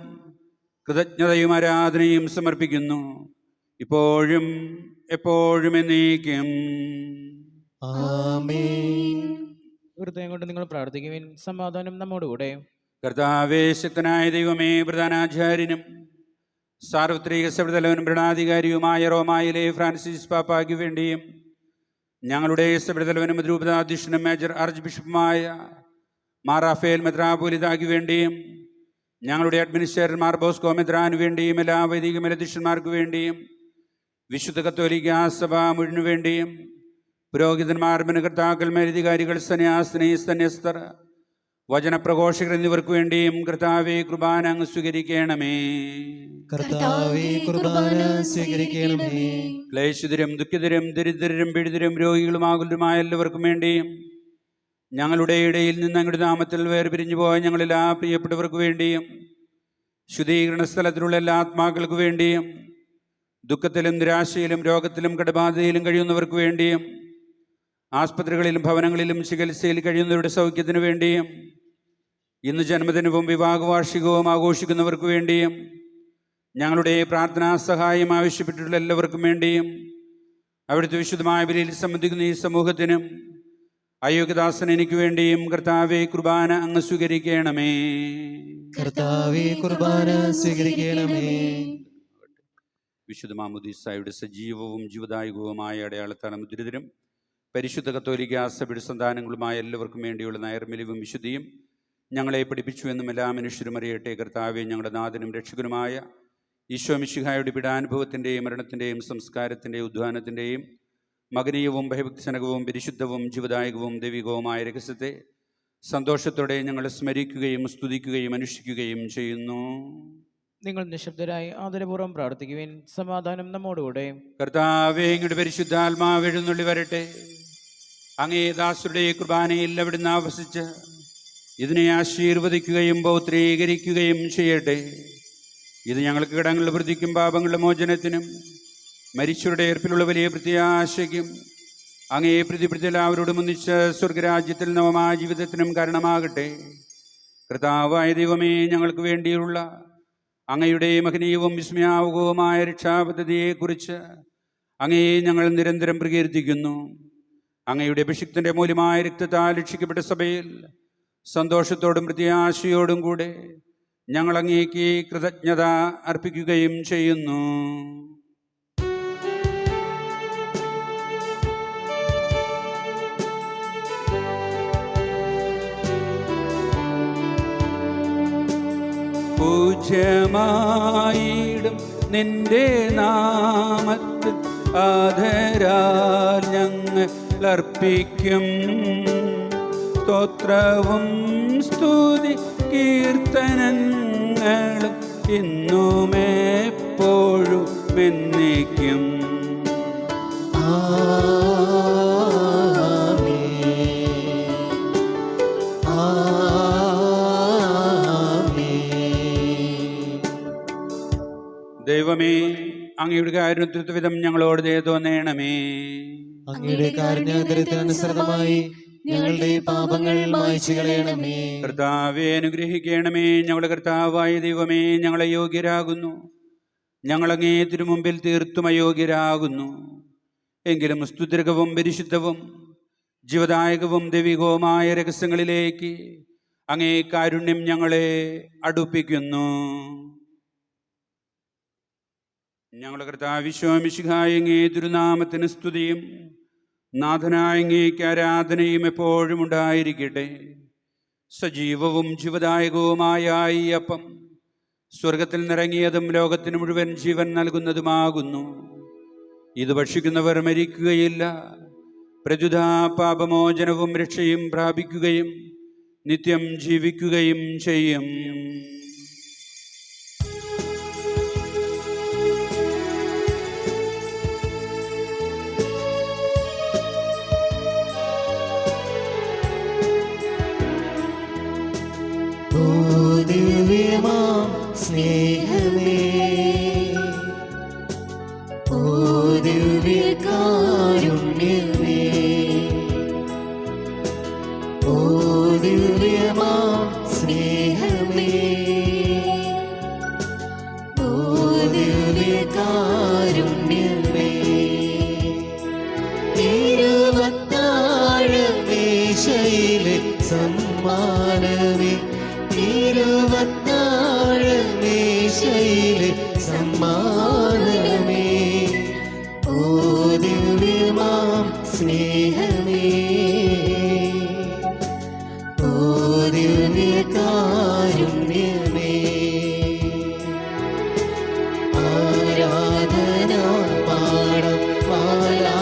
കൃതജ്ഞതയും ആരാധനയും സമർപ്പിക്കുന്നു, ഇപ്പോഴും എപ്പോഴും എന്നേക്കും. ആമേൻ. ഹൃദയം കൊണ്ട് നിങ്ങൾ പ്രാർത്ഥിക്കുവിൻ. സമാധാനം നമ്മോടുകൂടെ. കർത്താവേ, ശക്തനായ ദൈവമേ, പ്രധാനാചാര്യനും സാർവത്രിക സഭതലവനും ഭരണാധികാരിയുമായ റോമായിലെ ഫ്രാൻസിസ് പാപ്പായ്ക്ക് വേണ്ടിയും ഞങ്ങളുടെ സഭതലവനും രൂപതാധ്യക്ഷനും മേജർ ആർച്ച് ബിഷപ്പുമായ മാർ റാഫേൽ മെത്രാപോലിതായ്ക്ക് വേണ്ടിയും ഞങ്ങളുടെ അഡ്മിനിസ്ട്രേറ്റർ മാർ ബോസ്കോ മെത്രാന് വേണ്ടിയും എല്ലാ വൈദിക മേലധ്യക്ഷന്മാർക്ക് വേണ്ടിയും വിശുദ്ധ കത്തോലിക്ക സഭ മുഴുവനു വേണ്ടിയും പുരോഹിതന്മാർ, മെനകർത്താക്കൾ, മേലധികാരികൾ, സന്യാസിനി, സന്യസ്തർ, വചനപ്രഘോഷകർ എന്നിവർക്ക് വേണ്ടിയും കർത്താവേ, കുർബാന അങ്ങ് സ്വീകരിക്കണമേ. കർത്താവേ, കുർബാന സ്വീകരിക്കണമേ. ക്ലേശിതരും ദുഃഖിതരും ദരിദ്രരും പീഡിതരും രോഗികളുമാകുലരുമായ എല്ലാവർക്കും വേണ്ടിയും ഞങ്ങളുടെ ഇടയിൽ നിന്ന് അങ്ങയുടെ നാമത്തിൽ വേർപിരിഞ്ഞു പോയ ഞങ്ങളെല്ലാ പ്രിയപ്പെട്ടവർക്ക് വേണ്ടിയും ശുദ്ധീകരണ സ്ഥലത്തിലുള്ള എല്ലാ ആത്മാക്കൾക്ക് വേണ്ടിയും ദുഃഖത്തിലും നിരാശയിലും രോഗത്തിലും കടബാധയിലും കഴിയുന്നവർക്ക് വേണ്ടിയും ആസ്പത്രികളിലും ഭവനങ്ങളിലും ചികിത്സയിൽ കഴിയുന്നവരുടെ സൗഖ്യത്തിനു വേണ്ടിയും ഇന്ന് ജന്മദിനവും വിവാഹ വാർഷികവും ആഘോഷിക്കുന്നവർക്ക് വേണ്ടിയും ഞങ്ങളുടെ പ്രാർത്ഥനാ സഹായം ആവശ്യപ്പെട്ടിട്ടുള്ള എല്ലാവർക്കും വേണ്ടിയും അവിടുത്തെ വിശുദ്ധമായ ബലിയിൽ സംബന്ധിക്കുന്ന ഈ സമൂഹത്തിനും അയോഗ്യദാസൻ എനിക്ക് വേണ്ടിയും കർത്താവേ, കുർബാന അങ്ങ് സ്വീകരിക്കണമേ. കർത്താവേ, കുർബാന സ്വീകരിക്കണമേ. വിശുദ്ധ മാമോദീസായുടെ സജീവവും ജീവദായകവുമായ അടയാളത്താൽ മുദ്രിതരും പരിശുദ്ധ കത്തോലിക്ക സഭയുടെ സന്താനങ്ങളുമായ എല്ലാവർക്കും വേണ്ടിയുള്ള നൈർമല്യവും വിശുദ്ധിയും ഞങ്ങളെ പഠിപ്പിച്ചു എന്നും എല്ലാ മനുഷ്യരും അറിയട്ടെ. കർത്താവെ, ഞങ്ങളുടെ നാഥനും രക്ഷകനുമായ ഈശോ മിശിഹായുടെ പീഡാനുഭവത്തിൻ്റെയും മരണത്തിൻ്റെയും സംസ്കാരത്തിൻ്റെയും ഉദ്ധാനത്തിൻ്റെയും മകനീയവും ഭയഭക്തിജനകവും പരിശുദ്ധവും ജീവദായകവും ദൈവികവുമായ രഹസ്യത്തെ സന്തോഷത്തോടെ ഞങ്ങൾ സ്മരിക്കുകയും സ്തുതിക്കുകയും അനുഷ്ഠിക്കുകയും ചെയ്യുന്നു. നിങ്ങൾ നിശബ്ദരായി ആദരപൂർവ്വം പ്രാർത്ഥിക്കുവിൻ. സമാധാനം നമ്മോടുകൂടെ. കർത്താവേ, അങ്ങയുടെ പരിശുദ്ധാത്മാവ് എഴുന്നള്ളി വരട്ടെ. അങ്ങേ ദാസരുടെ കുർബാനയിൽ അവിടുന്ന് ആവസിച്ച് ഇതിനെ ആശീർവദിക്കുകയും പൗത്രീകരിക്കുകയും ചെയ്യട്ടെ. ഇത് ഞങ്ങൾക്ക് കടങ്ങളുടെ വൃദ്ധിക്കും പാപങ്ങളുടെ മോചനത്തിനും മരിച്ചവരുടെ ഏർപ്പിലുള്ള വലിയ പ്രത്യാശയ്ക്കും അങ്ങേ പ്രതിപ്രതി എല്ലാവരോടും ഒന്നിച്ച് സ്വർഗരാജ്യത്തിൽ നവമായ ജീവിതത്തിനും കാരണമാകട്ടെ. കർത്താവായ ദൈവമേ, ഞങ്ങൾക്ക് വേണ്ടിയുള്ള അങ്ങയുടെ മഹനീയവും വിസ്മയാവകവുമായ രക്ഷാപദ്ധതിയെക്കുറിച്ച് അങ്ങയെ ഞങ്ങൾ നിരന്തരം പ്രകീർത്തിക്കുന്നു. അങ്ങയുടെ അഭിഷിക്തൻ്റെ മൂല്യമായ രക്തത്താൽ രക്ഷിക്കപ്പെട്ട സഭയിൽ സന്തോഷത്തോടും പ്രത്യാശയോടും കൂടെ ഞങ്ങൾ അങ്ങേക്ക് കൃതജ്ഞത അർപ്പിക്കുകയും ചെയ്യുന്നു. പൂജ്യമായിടും നിന്റെ നാമത്തിൽ ആദരാൽ ഞങ്ങൾ അർപ്പിക്കും സ്തോത്രവും സ്തുതി കീർത്തനങ്ങളും ഇന്നുമെപ്പോഴും എന്നേക്കും. ദൈവമേ, അങ്ങയുടെ കാരുണ്യത്വവിധം ഞങ്ങളോട് ദയ തോന്നണമേ. അങ്ങയുടെ കാരുണ്യാന്തരത്തിനനുസൃതമായി ഞങ്ങളുടെ പാപങ്ങൾ മായ്ച്ചു കളയണമേ. കർത്താവെ, അനുഗ്രഹിക്കണമേ. ഞങ്ങളുടെ കർത്താവായ ദൈവമേ, ഞങ്ങളെ യോഗ്യരാകുന്നു. ഞങ്ങളങ്ങേ തിരുമുമ്പിൽ തീർത്തും അയോഗ്യരാകുന്നു. എങ്കിലും സ്തുതിർഗവും പരിശുദ്ധവും ജീവദായകവും ദൈവികവുമായ രഹസ്യങ്ങളിലേക്ക് അങ്ങേ കാരുണ്യം ഞങ്ങളെ അടുപ്പിക്കുന്നു. ഞങ്ങളുടെ കർത്താവ് ഈശോ മിശിഹായ അങ്ങേ തിരുനാമത്തിന് സ്തുതിയും നാഥനായ അങ്ങേക്ക് ആരാധനയും എപ്പോഴും ഉണ്ടായിരിക്കട്ടെ. സജീവവും ജീവദായകവുമായ ഈ അപ്പം സ്വർഗത്തിൽ നിറങ്ങിയതും ലോകത്തിന് മുഴുവൻ ജീവൻ നൽകുന്നതുമാകുന്നു. ഇത് ഭക്ഷിക്കുന്നവർ മരിക്കുകയില്ല, പ്രത്യുത പാപമോചനവും രക്ഷയും പ്രാപിക്കുകയും നിത്യം ജീവിക്കുകയും ചെയ്യും. ദിവ്യമാം സ്നേഹമേ, ഓ ദിവ്യകാരുണ്യമേ, ഓ ദിവ്യമാം സ്നേഹമേ, ഓ ദിവ്യകാരുണ്യമേ, തിരുവത്താഴമേശയിലെ സമ്മാനമേ, തിരുവത്താഴമേശയിലെ സമ്മാനമേ, ഓ ദിവ്യമാം സ്നേഹമേ, ഓ ദിവ്യകാരുണ്യമേ. ആരാധന പാടം മാലാഖമാരൊപ്പം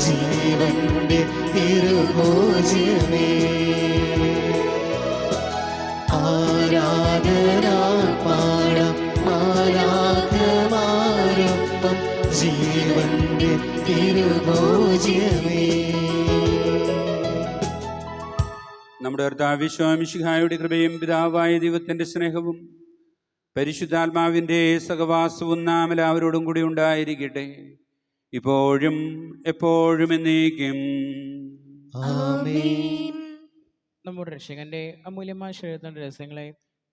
ജീവന്റെ തിരുഭോജ്യമേ. ആരാധന പാടം മാലാഖമാരൊപ്പം ജീവന്റെ തിരുഭോജ്യമേ. നമ്മുടെ കർത്താവ് ഈശോ മിശിഹായുടെ കൃപയും പിതാവായ ദൈവത്തിൻ്റെ സ്നേഹവും പരിശുദ്ധാത്മാവിൻ്റെ സഹവാസവും നാം എല്ലാവരോടും കൂടി ഉണ്ടായിരിക്കട്ടെ, ഇപ്പോഴും എപ്പോഴും എന്നേക്കും. ആമേൻ. നമ്മുടെ രക്ഷകന്റെ അമൂല്യമായ ശരീരത്തിന്റെ രഹസ്യങ്ങളെ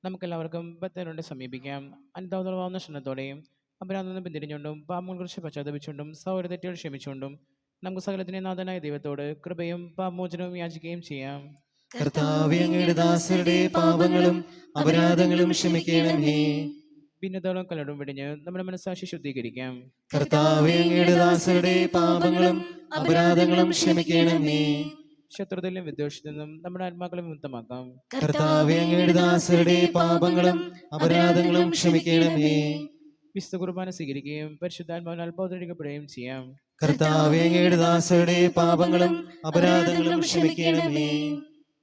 നമുക്കെല്ലാവർക്കും ബദ്ധനോടെ സമീപിക്കാം. അനുതാപമാവുന്ന ക്ഷണത്തോടെയും അപരാധം പിന്തിരിഞ്ഞുകൊണ്ടും പാപങ്ങളെ കുറിച്ച് പശ്ചാത്തപിച്ചുകൊണ്ടും സൗര തെറ്റുകൾ ക്ഷമിച്ചുകൊണ്ടും നമുക്ക് സകലത്തിൻ്റെ നാഥനായ ദൈവത്തോട് കൃപയും പാപമോചനവും യാചിക്കുകയും ചെയ്യാം. കർത്താവേ, അങ്ങയുടെ ദാസരുടെ പാപങ്ങളും അപരാധങ്ങളും ക്ഷമിക്കണമേ. ഭിന്നതകളും കലടും വെടിഞ്ഞ് നമ്മുടെ മനസ്സാക്ഷി ശുദ്ധീകരിക്കാം. കർത്താവേ, അങ്ങയുടെ ദാസരുടെ പാപങ്ങളും അപരാധങ്ങളും ക്ഷമിക്കണമേ. ശത്രുതയിലും വിദ്വേഷത്തിൽ നിന്നും നമ്മുടെ ആത്മാക്കളെ വിമുക്തമാക്കാം. കർത്താവേ, അങ്ങയുടെ ദാസരുടെ പാപങ്ങളും അപരാധങ്ങളും ക്ഷമിക്കണമേ. വിശുദ്ധ കുർബാന സ്വീകരിക്കുകയും പരിശുദ്ധാത്മാവിനാൽ പൗത്രീകരിക്കപ്പെടുകയും ചെയ്യാം. കർത്താവേ, അങ്ങയുടെ ദാസരുടെ പാപങ്ങളും അപരാധങ്ങളും ക്ഷമിക്കണമേ.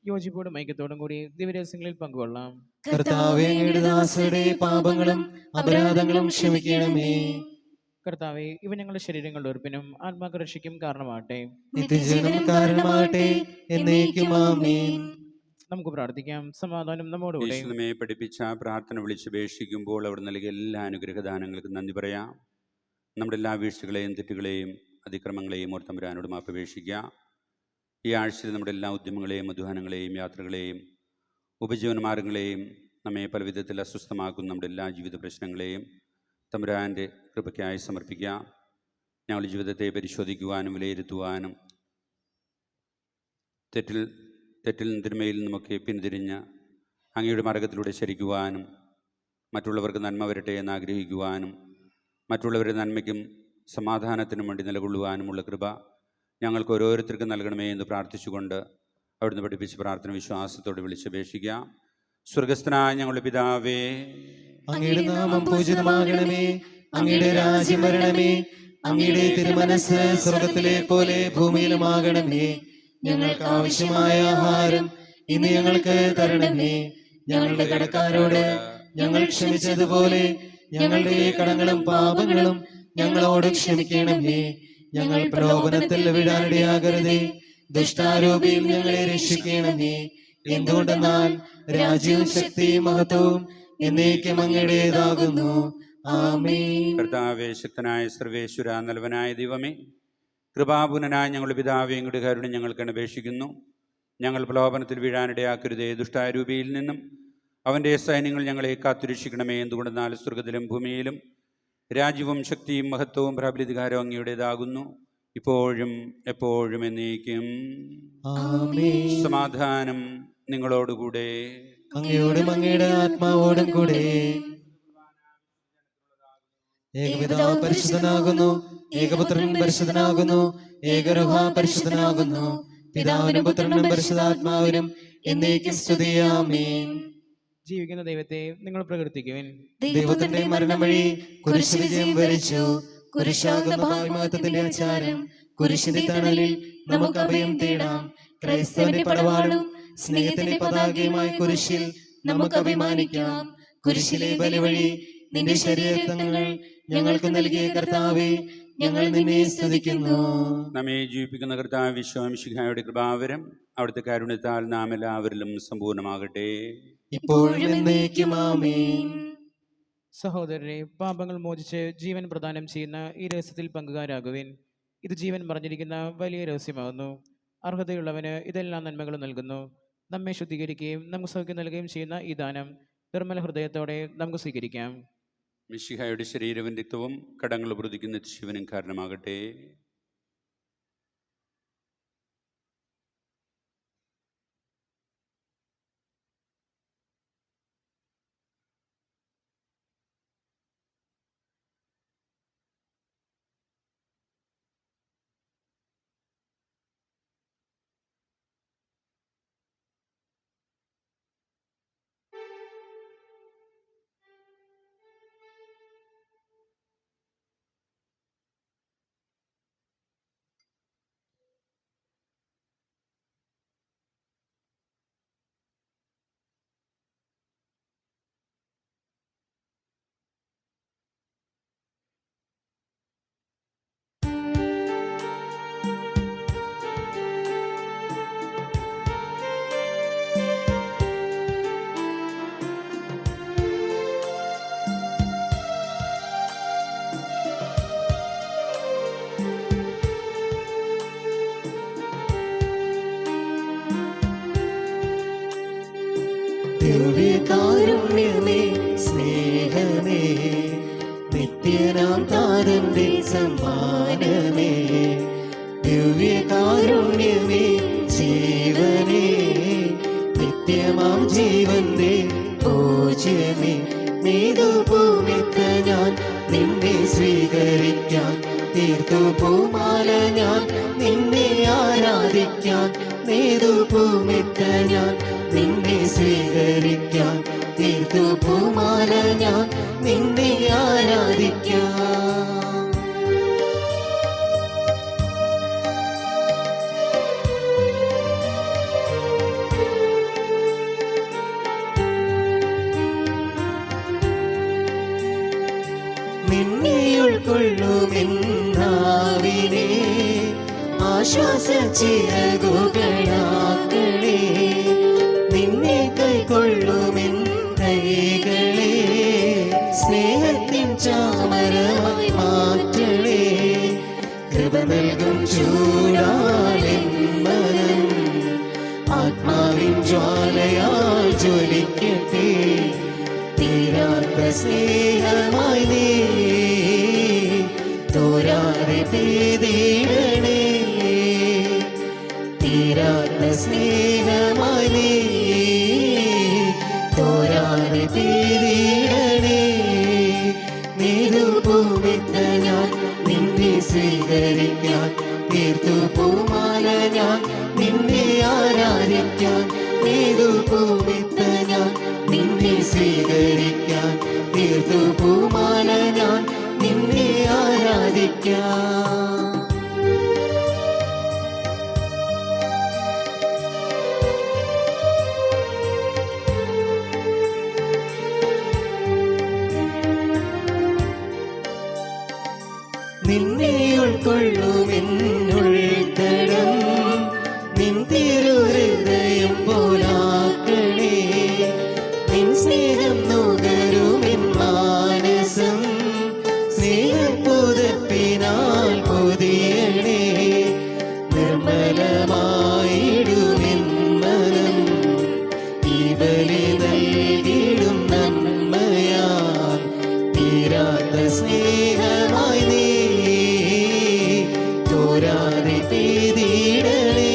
യോജിപ്പോടും ഐക്യത്തോടും കൂടി ദിവ്യരഹസ്യങ്ങളിൽ പങ്കുകൊള്ളാം. കർത്താവേ, അങ്ങയുടെ ദാസരുടെ പാപങ്ങളും അപരാധങ്ങളും ക്ഷമിക്കണമേ. കർത്താവെ, ഇവ ഞങ്ങളുടെ ശരീരങ്ങളുടെ ഉറപ്പിനും ആത്മാക്ക രക്ഷയ്ക്കും കാരണമാകട്ടെ. നിത്യജീവനും കാരണമാകട്ടെ. എന്നേക്കും ആമേൻ. നമുക്ക് പ്രാർത്ഥിക്കാം. സമാധാനം നമ്മോടുകൂടെ. യേശു നമ്മെ പഠിപ്പിച്ച പ്രാർത്ഥന വിളിച്ചപേക്ഷിക്കുമ്പോൾ അവർ നൽകിയ എല്ലാ അനുഗ്രഹദാനങ്ങൾക്കും നന്ദി പറയാം. നമ്മുടെ എല്ലാ വീഴ്ചകളെയും തെറ്റുകളെയും അതിക്രമങ്ങളെയും ഓർത്തമ്പുരാനോട് മാപ്പപേക്ഷിക്കുക. ഈ ആഴ്ചയിൽ നമ്മുടെ എല്ലാ ഉദ്യമങ്ങളെയും അധ്വാനങ്ങളെയും യാത്രകളെയും ഉപജീവന മാർഗങ്ങളെയും നമ്മെ പല വിധത്തിൽ അസ്വസ്ഥമാക്കുന്ന നമ്മുടെ എല്ലാ ജീവിത പ്രശ്നങ്ങളെയും തമ്പുരാൻ്റെ കൃപയ്ക്കായി സമർപ്പിക്കുക. ഞങ്ങളുടെ ജീവിതത്തെ പരിശോധിക്കുവാനും വിലയിരുത്തുവാനും തെറ്റിൽ തിന്മയിൽ നിന്നുമൊക്കെ പിന്തിരിഞ്ഞ് അങ്ങയുടെ മാർഗത്തിലൂടെ ചരിക്കുവാനും മറ്റുള്ളവർക്ക് നന്മ വരട്ടെ എന്ന് ആഗ്രഹിക്കുവാനും മറ്റുള്ളവരുടെ നന്മയ്ക്കും സമാധാനത്തിനും വേണ്ടി നിലകൊള്ളുവാനുമുള്ള കൃപ ഞങ്ങൾക്ക് ഓരോരുത്തർക്കും നൽകണമേ എന്ന് പ്രാർത്ഥിച്ചുകൊണ്ട് അവിടുന്ന് പഠിപ്പിച്ച പ്രാർത്ഥന വിശ്വാസത്തോടെ വിളിച്ചപേക്ഷിക്കുക. സ്വർഗസ്ഥനായ ഞങ്ങളുടെ പിതാവേ, അങ്ങയുടെ നാമം പൂജിതമാകണമേ. അങ്ങയുടെ രാജ്യം വരണമേ. അങ്ങയുടെ തിരുമനസ് സ്വർഗത്തിലെ പോലെ ഭൂമിയിലുമാകണമേ. ഞങ്ങൾക്ക് ആവശ്യമായ ആഹാരം ഇന്ന് ഞങ്ങൾക്ക് തരണമേ. ഞങ്ങളുടെ കടക്കാരോട് ഞങ്ങൾ ക്ഷമിച്ചതുപോലെ ഞങ്ങളുടെ കടങ്ങളും പാപങ്ങളും ഞങ്ങളോട് ക്ഷമിക്കണമേ. ഞങ്ങൾ പ്രലോഭനത്തിൽ വീഴാനിടയാകരുതേ. ദുഷ്ടാരൂപിയിൽ ഞങ്ങളെ രക്ഷിക്കണമേ. എന്തുകൊണ്ടെന്നാൽ രാജ്യവും ശക്തിയും മഹത്വവും എന്നേക്കും അങ്ങയുടേതാകുന്നു. ആമേൻ. കർത്താവേ, ശക്തനായ സർവേശ്വര, നല്ലവനായ ദൈവമേ, കൃപാപൂർണനായ ഞങ്ങളുടെ പിതാവേ, അങ്ങയുടെ കരുണ ഞങ്ങൾക്ക് അപേക്ഷിക്കുന്നു. ഞങ്ങൾ പ്രലോഭനത്തിൽ വീഴാനിടയാക്കരുതേ. ദുഷ്ടാരൂപിയിൽ നിന്നും അവൻ്റെ സൈന്യങ്ങൾ ഞങ്ങളെ കാത്തുരക്ഷിക്കണമേ. എന്തുകൊണ്ടെന്നാൽ സ്വർഗത്തിലും ഭൂമിയിലും രാജ്യവും ശക്തിയും മഹത്വവും പ്രാബല്യധികാരവും അങ്ങയുടേതാകുന്നു, ഇപ്പോഴും എപ്പോഴും എന്നേക്കും. ആമേൻ. സമാധാനം നിങ്ങളോടുകൂടെ. അങ്ങയോടും അങ്ങയുടെ ആത്മാവോടും കൂടെ. ഏകപിതാവ് പരിശുദ്ധനാകുന്നു. ഏകപുത്രൻ പരിശുദ്ധനാകുന്നു. ഏകരൂഹ പരിശുദ്ധനാകുന്നു. പിതാവിനും പുത്രനും പരിശുദ്ധാത്മാവിനും എന്നേക്കും സ്തുതി. ആമേൻ. ജീവിക്കുന്ന ദൈവത്തെ നിങ്ങൾ പ്രകീർത്തിക്കുവിൻ. ദൈവത്തിന്റെ മരണം വഴി കുരിശ് വിജയം വരിച്ചു. കുരിശാകുന്ന ഭാഗ്യമഹത്വത്തിന്റെ ആചാരം. കുരിശിന്റെ തണലിൽ നമുക്ക് അഭയം തേടാം. ക്രൈസ്തവന്റെ പടവാളും സ്നേഹത്തിന്റെ പതാകയുമായി കുരിശിൽ നമുക്ക് അഭിമാനിക്കാം. കുരിശിലെ ബലി വഴി നിന്റെ ശരീരങ്ങൾ ഞങ്ങൾക്ക് നൽകിയ കർത്താവേ, ഞങ്ങൾ നിന്നെ സ്തുതിക്കുന്നു. നമ്മെ ജീവിപ്പിക്കുന്ന കർത്താവ് വിശ്വമിശിഹായുടെ കൃപാവരം അവിടുത്തെ കാരുണ്യത്താൽ നാം എല്ലാവരിലും സമ്പൂർണ്ണമാകട്ടെ. ഇപ്പോഴും എന്നേക്കും ആമേൻ. സഹോദരരെ, പാപങ്ങൾ മോചിച്ച് ജീവൻ പ്രദാനം ചെയ്യുന്ന ഈ രഹസ്യത്തിൽ പങ്കുകാരാകുവിൻ. ഇത് ജീവൻ മറഞ്ഞിരിക്കുന്ന വലിയ രഹസ്യമാകുന്നു. അർഹതയുള്ളവന് ഇതെല്ലാം നന്മകളും നൽകുന്നു. നമ്മെ ശുദ്ധീകരിക്കുകയും നമുക്ക് സൗഖ്യം നൽകുകയും ചെയ്യുന്ന ഈ ദാനം നിർമ്മല ഹൃദയത്തോടെ നമുക്ക് സ്വീകരിക്കാം. മിശിഹായുടെ ശരീരവും രക്തവും കടങ്ങൾ പ്രതിക്കുന്ന ശിവനും കാരണമാകട്ടെ. ദിവ്യകാരുണ്യമേ, സ്നേഹമേ, നിത്യനാം താരന്റെ സമ്മാനമേ. ദിവ്യകാരുണ്യമേ, ജീവനേ, നിത്യമാം ജീവന്റെ പൂജ്യമേ. നീതു പൂമിത്ത ഞാൻ നിന്നെ സ്വീകരിക്കാൻ, തീർത്തു പൂമാല ഞാൻ നിന്നെ ആരാധിക്കാൻ. നീതു പൂമിത്ത ഞാൻ നിന്നെ സ്വീകരിക്കാൻ, തീർത്തു പൂമാല ഞാൻ നിന്നെ ആരാധിക്കാൻ. നിന്നെ ഉൾക്കൊള്ളുമെന്നാവിനെ ആശ്വാസ ചിറകുകളാക്കണേ. നിന്നെ കൈക്കൊള്ളുമെൻ കൈകളെ സ്നേഹത്തിൻ ചാമരമായി മാറ്റണേ. കൃപ നൽകും ചൂടാലെൻ മനം ആത്മാവിൻ ജ്വാലയാൽ ജ്വലിക്കട്ടെ. തീരാത്ത സ്നേഹമായി നീ തോരാതെ പെയ്തിടണേ. തീരാത്ത സ്നേഹമായി നീ തോരാതെ പെയ്തിടണേ. നീതു പൂമിത്ത ഞാൻ നിന്നെ സ്വീകരിക്കാൻ, തീർത്തു പൂമാല ഞാൻ നിന്നെ ആരാധിക്കാൻ. നീതു പൂമിത്ത ഞാൻ നിന്നെ സ്വീകരിക്കാൻ, തീർത്തു പൂമാല ഞാൻ നിന്നെ ആരാധിക്കാൻ. നിന്നെ ഉൾക്കൊള്ളുമെന്നുൾത്തടം നിൻ തിരുഹൃദയം പോലാക്കണേ. നിൻ സ്നേഹം നുകരുമെൻ മാനസം സ്നേഹപ്പുതപ്പിനാൽ പൊതിയണേ. നിർമ്മലമായിടുമെൻ മനം ഈ ബലി നൽകിടും നന്മയാൽ. തീരാത്ത സ്നേഹമായി നീ തോരാതെ പെയ്തിടണേ.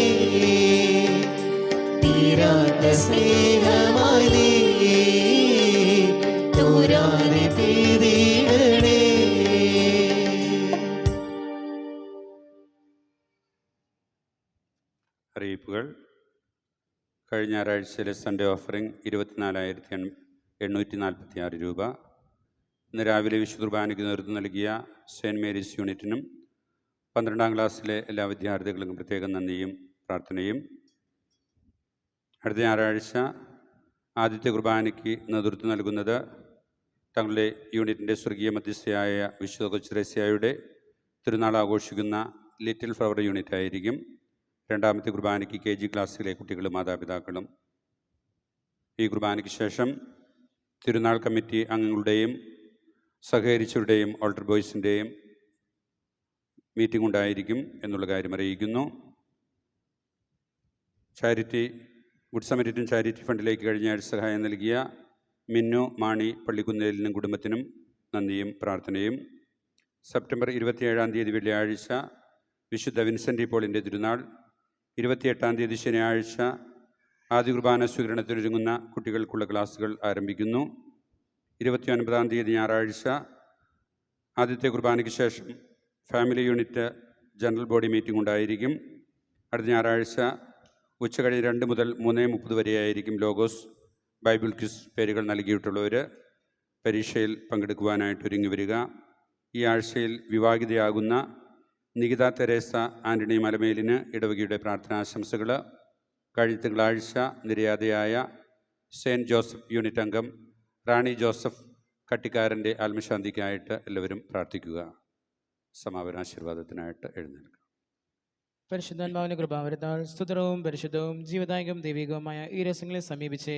തീരാത്ത സ്നേഹമായി നീ തോരാതെ പെയ്തിടണേ. അറിയിപ്പുകൾ. കഴിഞ്ഞ ഞായറാഴ്ചയിലെ സൺഡേ ഓഫറിംഗ് 24,846 രൂപ. ഇന്ന് രാവിലെ വിശുദ്ധ കുർബാനയ്ക്ക് നേതൃത്വം നൽകിയ സെയിൻറ്റ് മേരീസ് യൂണിറ്റിനും 12ാം ക്ലാസ്സിലെ എല്ലാ വിദ്യാർത്ഥികൾക്കും പ്രത്യേകം നന്ദിയും പ്രാർത്ഥനയും. അടുത്ത ഞായറാഴ്ച ആദ്യത്തെ കുർബാനയ്ക്ക് നേതൃത്വം നൽകുന്നത് തങ്ങളുടെ യൂണിറ്റിൻ്റെ സ്വർഗീയ മധ്യസ്ഥയായ വിശുദ്ധ കൊച്ചുത്രേസ്യയുടെ തിരുനാൾ ആഘോഷിക്കുന്ന ലിറ്റിൽ ഫ്ലവർ യൂണിറ്റ് ആയിരിക്കും. രണ്ടാമത്തെ കുർബാനയ്ക്ക് KG ക്ലാസ്സിലെ കുട്ടികളും മാതാപിതാക്കളും. ഈ കുർബാനയ്ക്ക് ശേഷം തിരുനാൾ കമ്മിറ്റി അംഗങ്ങളുടെയും സഹകരിച്ചവരുടെയും ഓൾട്ടർ ബോയ്സിൻ്റെയും മീറ്റിംഗ് ഉണ്ടായിരിക്കും എന്നുള്ള കാര്യം അറിയിക്കുന്നു. ഗുഡ് സമരിറ്റൻ ചാരിറ്റി ഫണ്ടിലേക്ക് കഴിഞ്ഞ ആഴ്ച സഹായം നൽകിയ മിന്നു മാണി പള്ളിക്കുന്നേലിനും കുടുംബത്തിനും നന്ദിയും പ്രാർത്ഥനയും. സെപ്റ്റംബർ 27-ാം തീയതി വെള്ളിയാഴ്ച വിശുദ്ധ വിൻസെൻ്റ് പോളിൻ്റെ തിരുനാൾ. 28-ാം തീയതി ശനിയാഴ്ച ആദ്യ കുർബാന സ്വീകരണത്തിനൊരുങ്ങുന്ന കുട്ടികൾക്കുള്ള ക്ലാസുകൾ ആരംഭിക്കുന്നു. 29-ാം തീയതി ഞായറാഴ്ച ആദ്യത്തെ കുർബാനയ്ക്ക് ശേഷം family unit general body meeting ഉണ്ടായിരിക്കും. അടുത്ത ഞായറാഴ്ച ഉച്ചകഴിഞ്ഞ് 2 മുതൽ 3:30 വരെയായിരിക്കും ലോഗോസ് ബൈബിൾ ക്വിസ്. പേരുകൾ നൽകിയിട്ടുള്ളവർ പരീക്ഷയിൽ പങ്കെടുക്കുവാനായിട്ട് ഒരുങ്ങി വരിക. ഈ ആഴ്ചയിൽ വിവാഹിതയാകുന്ന നികിത തെരേസ ആൻ്റണി മലമേലിന് ഇടവകയുടെ പ്രാർത്ഥനാശംസകൾ. കഴിഞ്ഞ തിങ്കളാഴ്ച നിര്യാതയായ സെയിൻറ്റ് ജോസഫ് യൂണിറ്റ് അംഗം റാണി ജോസഫ് കട്ടിക്കാരൻ്റെ ആത്മശാന്തിക്കായിട്ട് എല്ലാവരും പ്രാർത്ഥിക്കുക. സമാപനാശീർവാദത്തിനായിട്ട് എഴുന്നേൽക്കുക. പരിശുദ്ധാത്മാവിന്റെ കൃപാവരത്താൽ സ്തുതരവും പരിശുദ്ധവും ജീവദായകവും ദൈവികവുമായ ഈ രസങ്ങളെ സമീപിച്ച്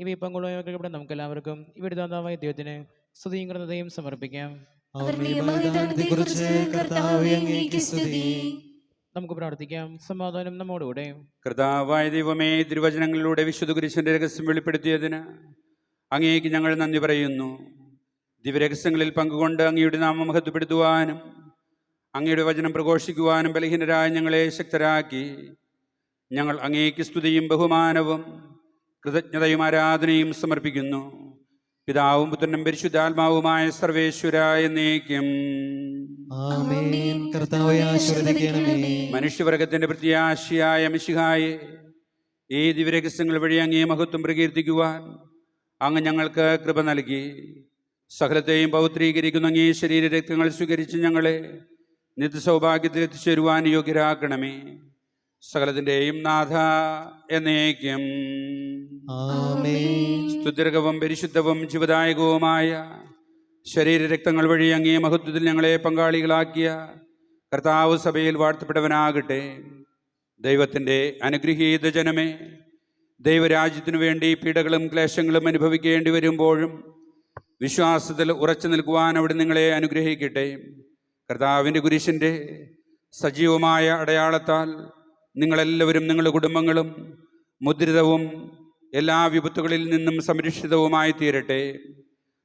ഇവയിൽ പങ്കുള്ളവരുടെ നമുക്കെല്ലാവർക്കും ഇവിടെ ദാതാവായ ദൈവത്തിന് സ്തുതിയും കൃതയും സമർപ്പിക്കാം. നമുക്ക് പ്രാർത്ഥിക്കാം. സമാധാനം നമ്മോടുകൂടെ. കർത്താവായ ദൈവമേ, തിരുവചനങ്ങളിലൂടെ വിശുദ്ധ കുരിശിന്റെ രഹസ്യം വെളിപ്പെടുത്തിയതിന് അങ്ങേക്ക് ഞങ്ങൾ നന്ദി പറയുന്നു. ദിവ്യരഹസ്യങ്ങളിൽ പങ്കുകൊണ്ട് അങ്ങയുടെ നാമം മഹത്വപ്പെടുത്തുവാനും അങ്ങയുടെ വചനം പ്രഘോഷിക്കുവാനും ബലഹീനരായ ഞങ്ങളെ ശക്തരാക്കി. ഞങ്ങൾ അങ്ങേക്ക് സ്തുതിയും ബഹുമാനവും കൃതജ്ഞതയും ആരാധനയും സമർപ്പിക്കുന്നു. പിതാവും പുത്രനും പരിശുദ്ധാത്മാവുമായ സർവേശ്വര എന്നേക്കും. ആമേൻ. കർത്താവേ ആശീർവദിക്കണമേ. മനുഷ്യവർഗത്തിന്റെ പ്രത്യാശയായ മിശിഹായെ, ഈ ദിവ്യരഹസ്യങ്ങൾ വഴി അങ്ങേ മഹത്വം പ്രകീർത്തിക്കുവാൻ അങ്ങ് ഞങ്ങൾക്ക് കൃപ നൽകി. സകലത്തെയും പൗത്രീകരിക്കുന്ന അങ്ങേ ശരീരരക്തങ്ങൾ സ്വീകരിച്ച് ഞങ്ങളെ നിത്യസൗഭാഗ്യത്തിൽ എത്തിച്ചേരുവാൻ യോഗ്യരാക്കണമേ. സകലത്തിൻ്റെയും നാഥ എന്നേക്കും. ആമേൻ. സ്തുത്യർഹവും പരിശുദ്ധവും ജീവദായകവുമായ ശരീരരക്തങ്ങൾ വഴി അങ്ങേ മഹത്വത്തിൽ ഞങ്ങളെ പങ്കാളികളാക്കിയ കർത്താവ് സഭയിൽ വാഴ്ത്തപ്പെട്ടവനാകട്ടെ. ദൈവത്തിൻ്റെ അനുഗ്രഹീത ജനമേ, ദൈവരാജ്യത്തിനു വേണ്ടി പീഡകളും ക്ലേശങ്ങളും അനുഭവിക്കേണ്ടി വരുമ്പോഴും വിശ്വാസത്തിൽ ഉറച്ചു നിൽക്കുവാൻ അവിടെ നിങ്ങളെ അനുഗ്രഹിക്കട്ടെ. കർത്താവിൻ്റെ കുരിശിൻ്റെ സജീവമായ അടയാളത്താൽ നിങ്ങളെല്ലാവരും നിങ്ങളുടെ കുടുംബങ്ങളും മുദ്രിതവും എല്ലാ വിപത്തുകളിൽ നിന്നും സംരക്ഷിതവുമായി തീരട്ടെ.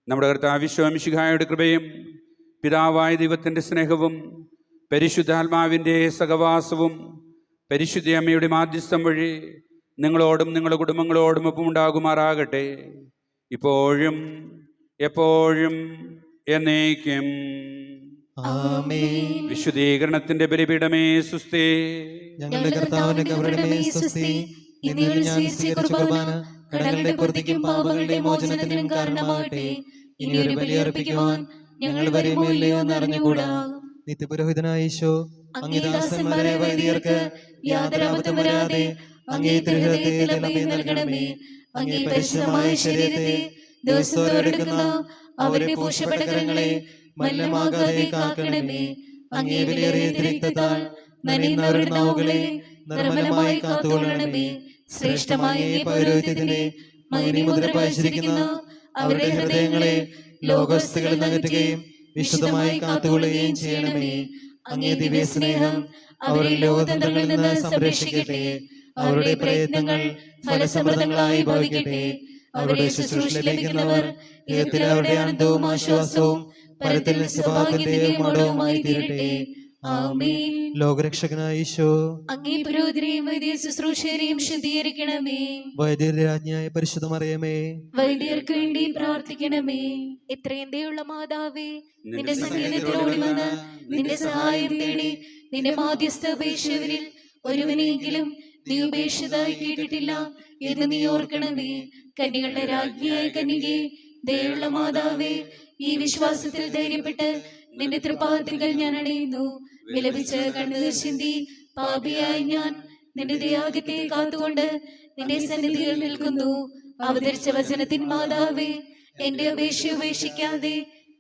നമ്മുടെ കർത്താവ് മിശിഹായുടെ കൃപയും പിതാവായ ദൈവത്തിൻ്റെ സ്നേഹവും പരിശുദ്ധാത്മാവിൻ്റെ സഹവാസവും പരിശുദ്ധ അമ്മയുടെ മാധ്യസ്ഥം വഴി നിങ്ങളോടും നിങ്ങളുടെ കുടുംബങ്ങളോടും ഒപ്പം ഉണ്ടാകുമാറാകട്ടെ, ഇപ്പോഴും എപ്പോഴും എന്നേക്കും. ആമേൻ. വിശുദ്ധീകരണത്തിന്റെ ബലിപീഠമേ സുസ്ഥി. ഞങ്ങളുടെ കർത്താവിന്റെ കബറിടമേ സ്വസ്തി. ഇന്ന് ഞങ്ങൾ സ്വീകരിച്ച കുർബാന കടങ്ങളുടെ പൂർത്തിക്കും പാപങ്ങളുടെ മോചനത്തിനും കാരണമാകട്ടെ. ഇനി ഒരു ബലിയർപ്പിക്കുവാൻ ഞങ്ങൾ വരുമോ ഇല്ലയോ എന്നറിഞ്ഞുകൂടാ. നിത്യപുരോഹിതനായ ഈശോ, അങ്ങേ ദാസന്മാരായ വൈദികർക്ക് യാതൊരു അബദ്ധം വരാതെ അങ്ങേ തിരുഹൃദയത്തിൽ അഭയം നൽകണമേ. അങ്ങേ പരിശുദ്ധമായ ശരീരത്തെ ദിവസവും എടുക്കുന്ന അവരുടെ പൂഷപ്പെട്ട കരങ്ങളെ മലിനമാകാതെ കാക്കണമേ. അങ്ങേ വിലയേറിയ രക്തത്താൽ നനയുന്നവരുടെ നാവുകളെ നിർമ്മലമായി കാത്തുകൊള്ളണമേ. ശ്രേഷ്ഠമായ ഈ പൗരോഹിത്യത്തിന്റെ മൗനിമുദ്ര പതിച്ചിരിക്കുന്ന അവരുടെ ഹൃദയങ്ങളെ ലോകവസ്തുക്കളിൽ അകറ്റുകയും വിശുദ്ധമായി കാത്തുകൊള്ളുകയും ചെയ്യണമേ. അങ്ങേ ദിവ്യ സ്നേഹം അവരെ ലോകതന്ത്രങ്ങളിൽ നിന്ന് സംരക്ഷിക്കട്ടെ. അവരുടെ പ്രയത്നങ്ങൾ ഫലസമൃദ്ധങ്ങളായി ഭവിക്കട്ടെ. അവരുടെ ശുശ്രൂഷ ലഭിക്കുന്നവർ ഇഹത്തിൽ അവരുടെ ആനന്ദവും ആശ്വാസവും പരത്തിൽ നിസ്സഭാഗ്യത്തിന്റെ മടവുമായി തീരട്ടെ. ആമേൻ. ലോകരക്ഷകനായ ഈശോ, അങ്ങേ പുരോഹിതരെയും വൈദ്യ ശുശ്രൂഷകരെയും ശുദ്ധീകരിക്കണമേ. വൈദ്യരുടെ രാജ്ഞിയായ പരിശുദ്ധ മറിയമേ, വൈദ്യർക്ക് വേണ്ടി പ്രാർത്ഥിക്കണമേ. എത്രയും ദയുള്ള മാതാവേ, നിന്റെ സന്നിധിയിൽ ഓടി വന്ന് നിന്റെ സഹായം തേടി നിന്റെ മാധ്യസ്ഥ അപേക്ഷകരിൽ ഒരുവനെങ്കിലും നീ ഉപേക്ഷിതായി കേട്ടിട്ടില്ല എന്ന് നീ ഓർക്കണമേ. കന്യകളുടെ രാജ്ഞിയായ കന്യകേ, ദയുള്ള മാതാവേ, ഈ വിശ്വാസത്തിൽ ധൈര്യപ്പെട്ട് നിന്റെ തൃപ്പാദത്തിൽ ഞാൻ അണയുന്നു. വിലപിച്ച് കണ്ണുനീർ ചിന്തി പാപിയായ ഞാൻ നിന്റെ ദയാഗത്തെ കാത്തുകൊണ്ട് നിന്റെ സന്നിധിയിൽ നിൽക്കുന്നു. അവതരിച്ച വചനത്തിൻ മാതാവേ, എന്റെ അപേക്ഷ ഉപേക്ഷിക്കാതെ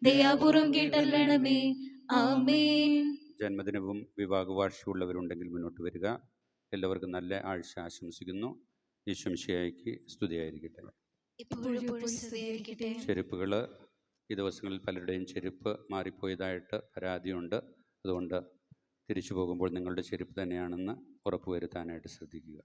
ദയാപൂർവം കേട്ടല്ലണമേ. ആമേൻ. ജന്മദിനവും വിവാഹവാർഷികമുള്ളവരുണ്ടെങ്കിൽ മുന്നോട്ട് വരിക. എല്ലാവർക്കും നല്ല ആഴ്ച ആശംസിക്കുന്നു. ഈശ്വംശിയായിക്ക് സ്തുതിയായിരിക്കട്ടെ. ചെരുപ്പുകൾ ഈ ദിവസങ്ങളിൽ പലരുടെയും ചെരുപ്പ് മാറിപ്പോയതായിട്ട് പരാതിയുണ്ട്. അതുകൊണ്ട് തിരിച്ചു പോകുമ്പോൾ നിങ്ങളുടെ ചെരുപ്പ് തന്നെയാണെന്ന് ഉറപ്പുവരുത്താനായിട്ട് ശ്രദ്ധിക്കുക.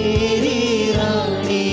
മേരി റാണി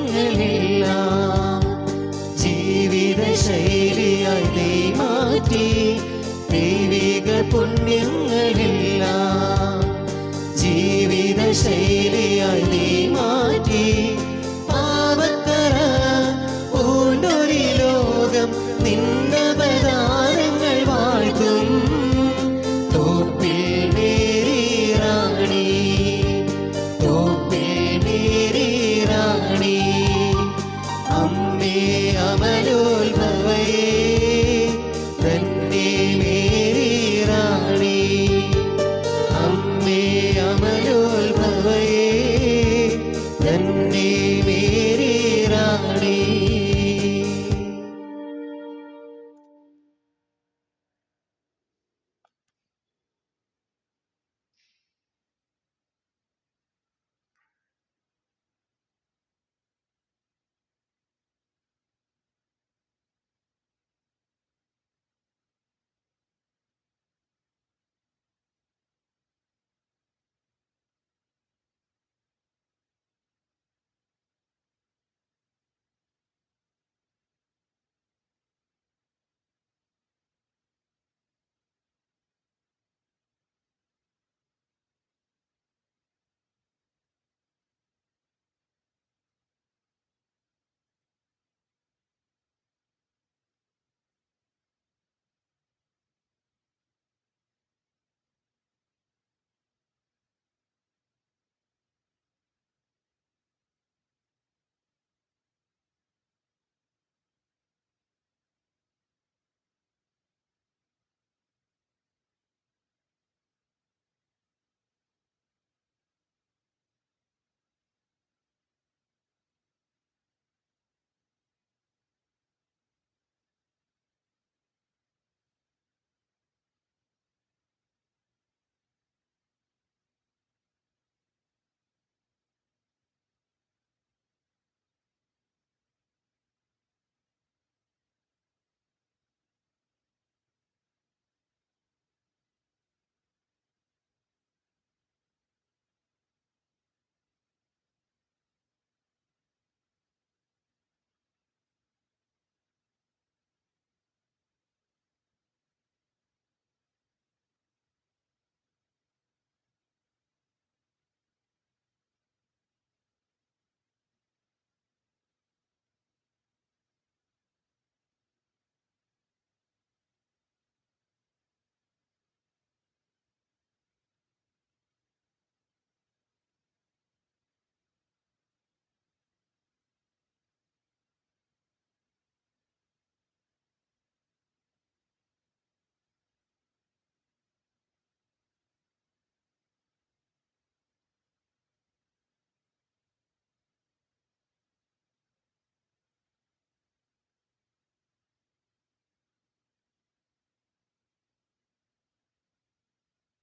പുണ്യങ്ങളെല്ലാം ജീവിത ശൈലിയായി നീ മാറ്റി. ദൈവിക പുണ്യങ്ങളെല്ലാം ജീവിത ശൈലിയായി നീ മാറ്റി. പാപക്കറ പൂണ്ടൊരു ലോകം നിന്നപദാനങ്ങൾ വാഴ്ത്തും. തോപ്പിൽ മേരി റാണി, തോപ്പിൽ മേരി റാണി, അമ്മേ അമലോത്ഭവയേ തന്നെ മേരി റാണി, അമ്മേ അമലോത്ഭവയേ തന്നെ മേരി റാണി.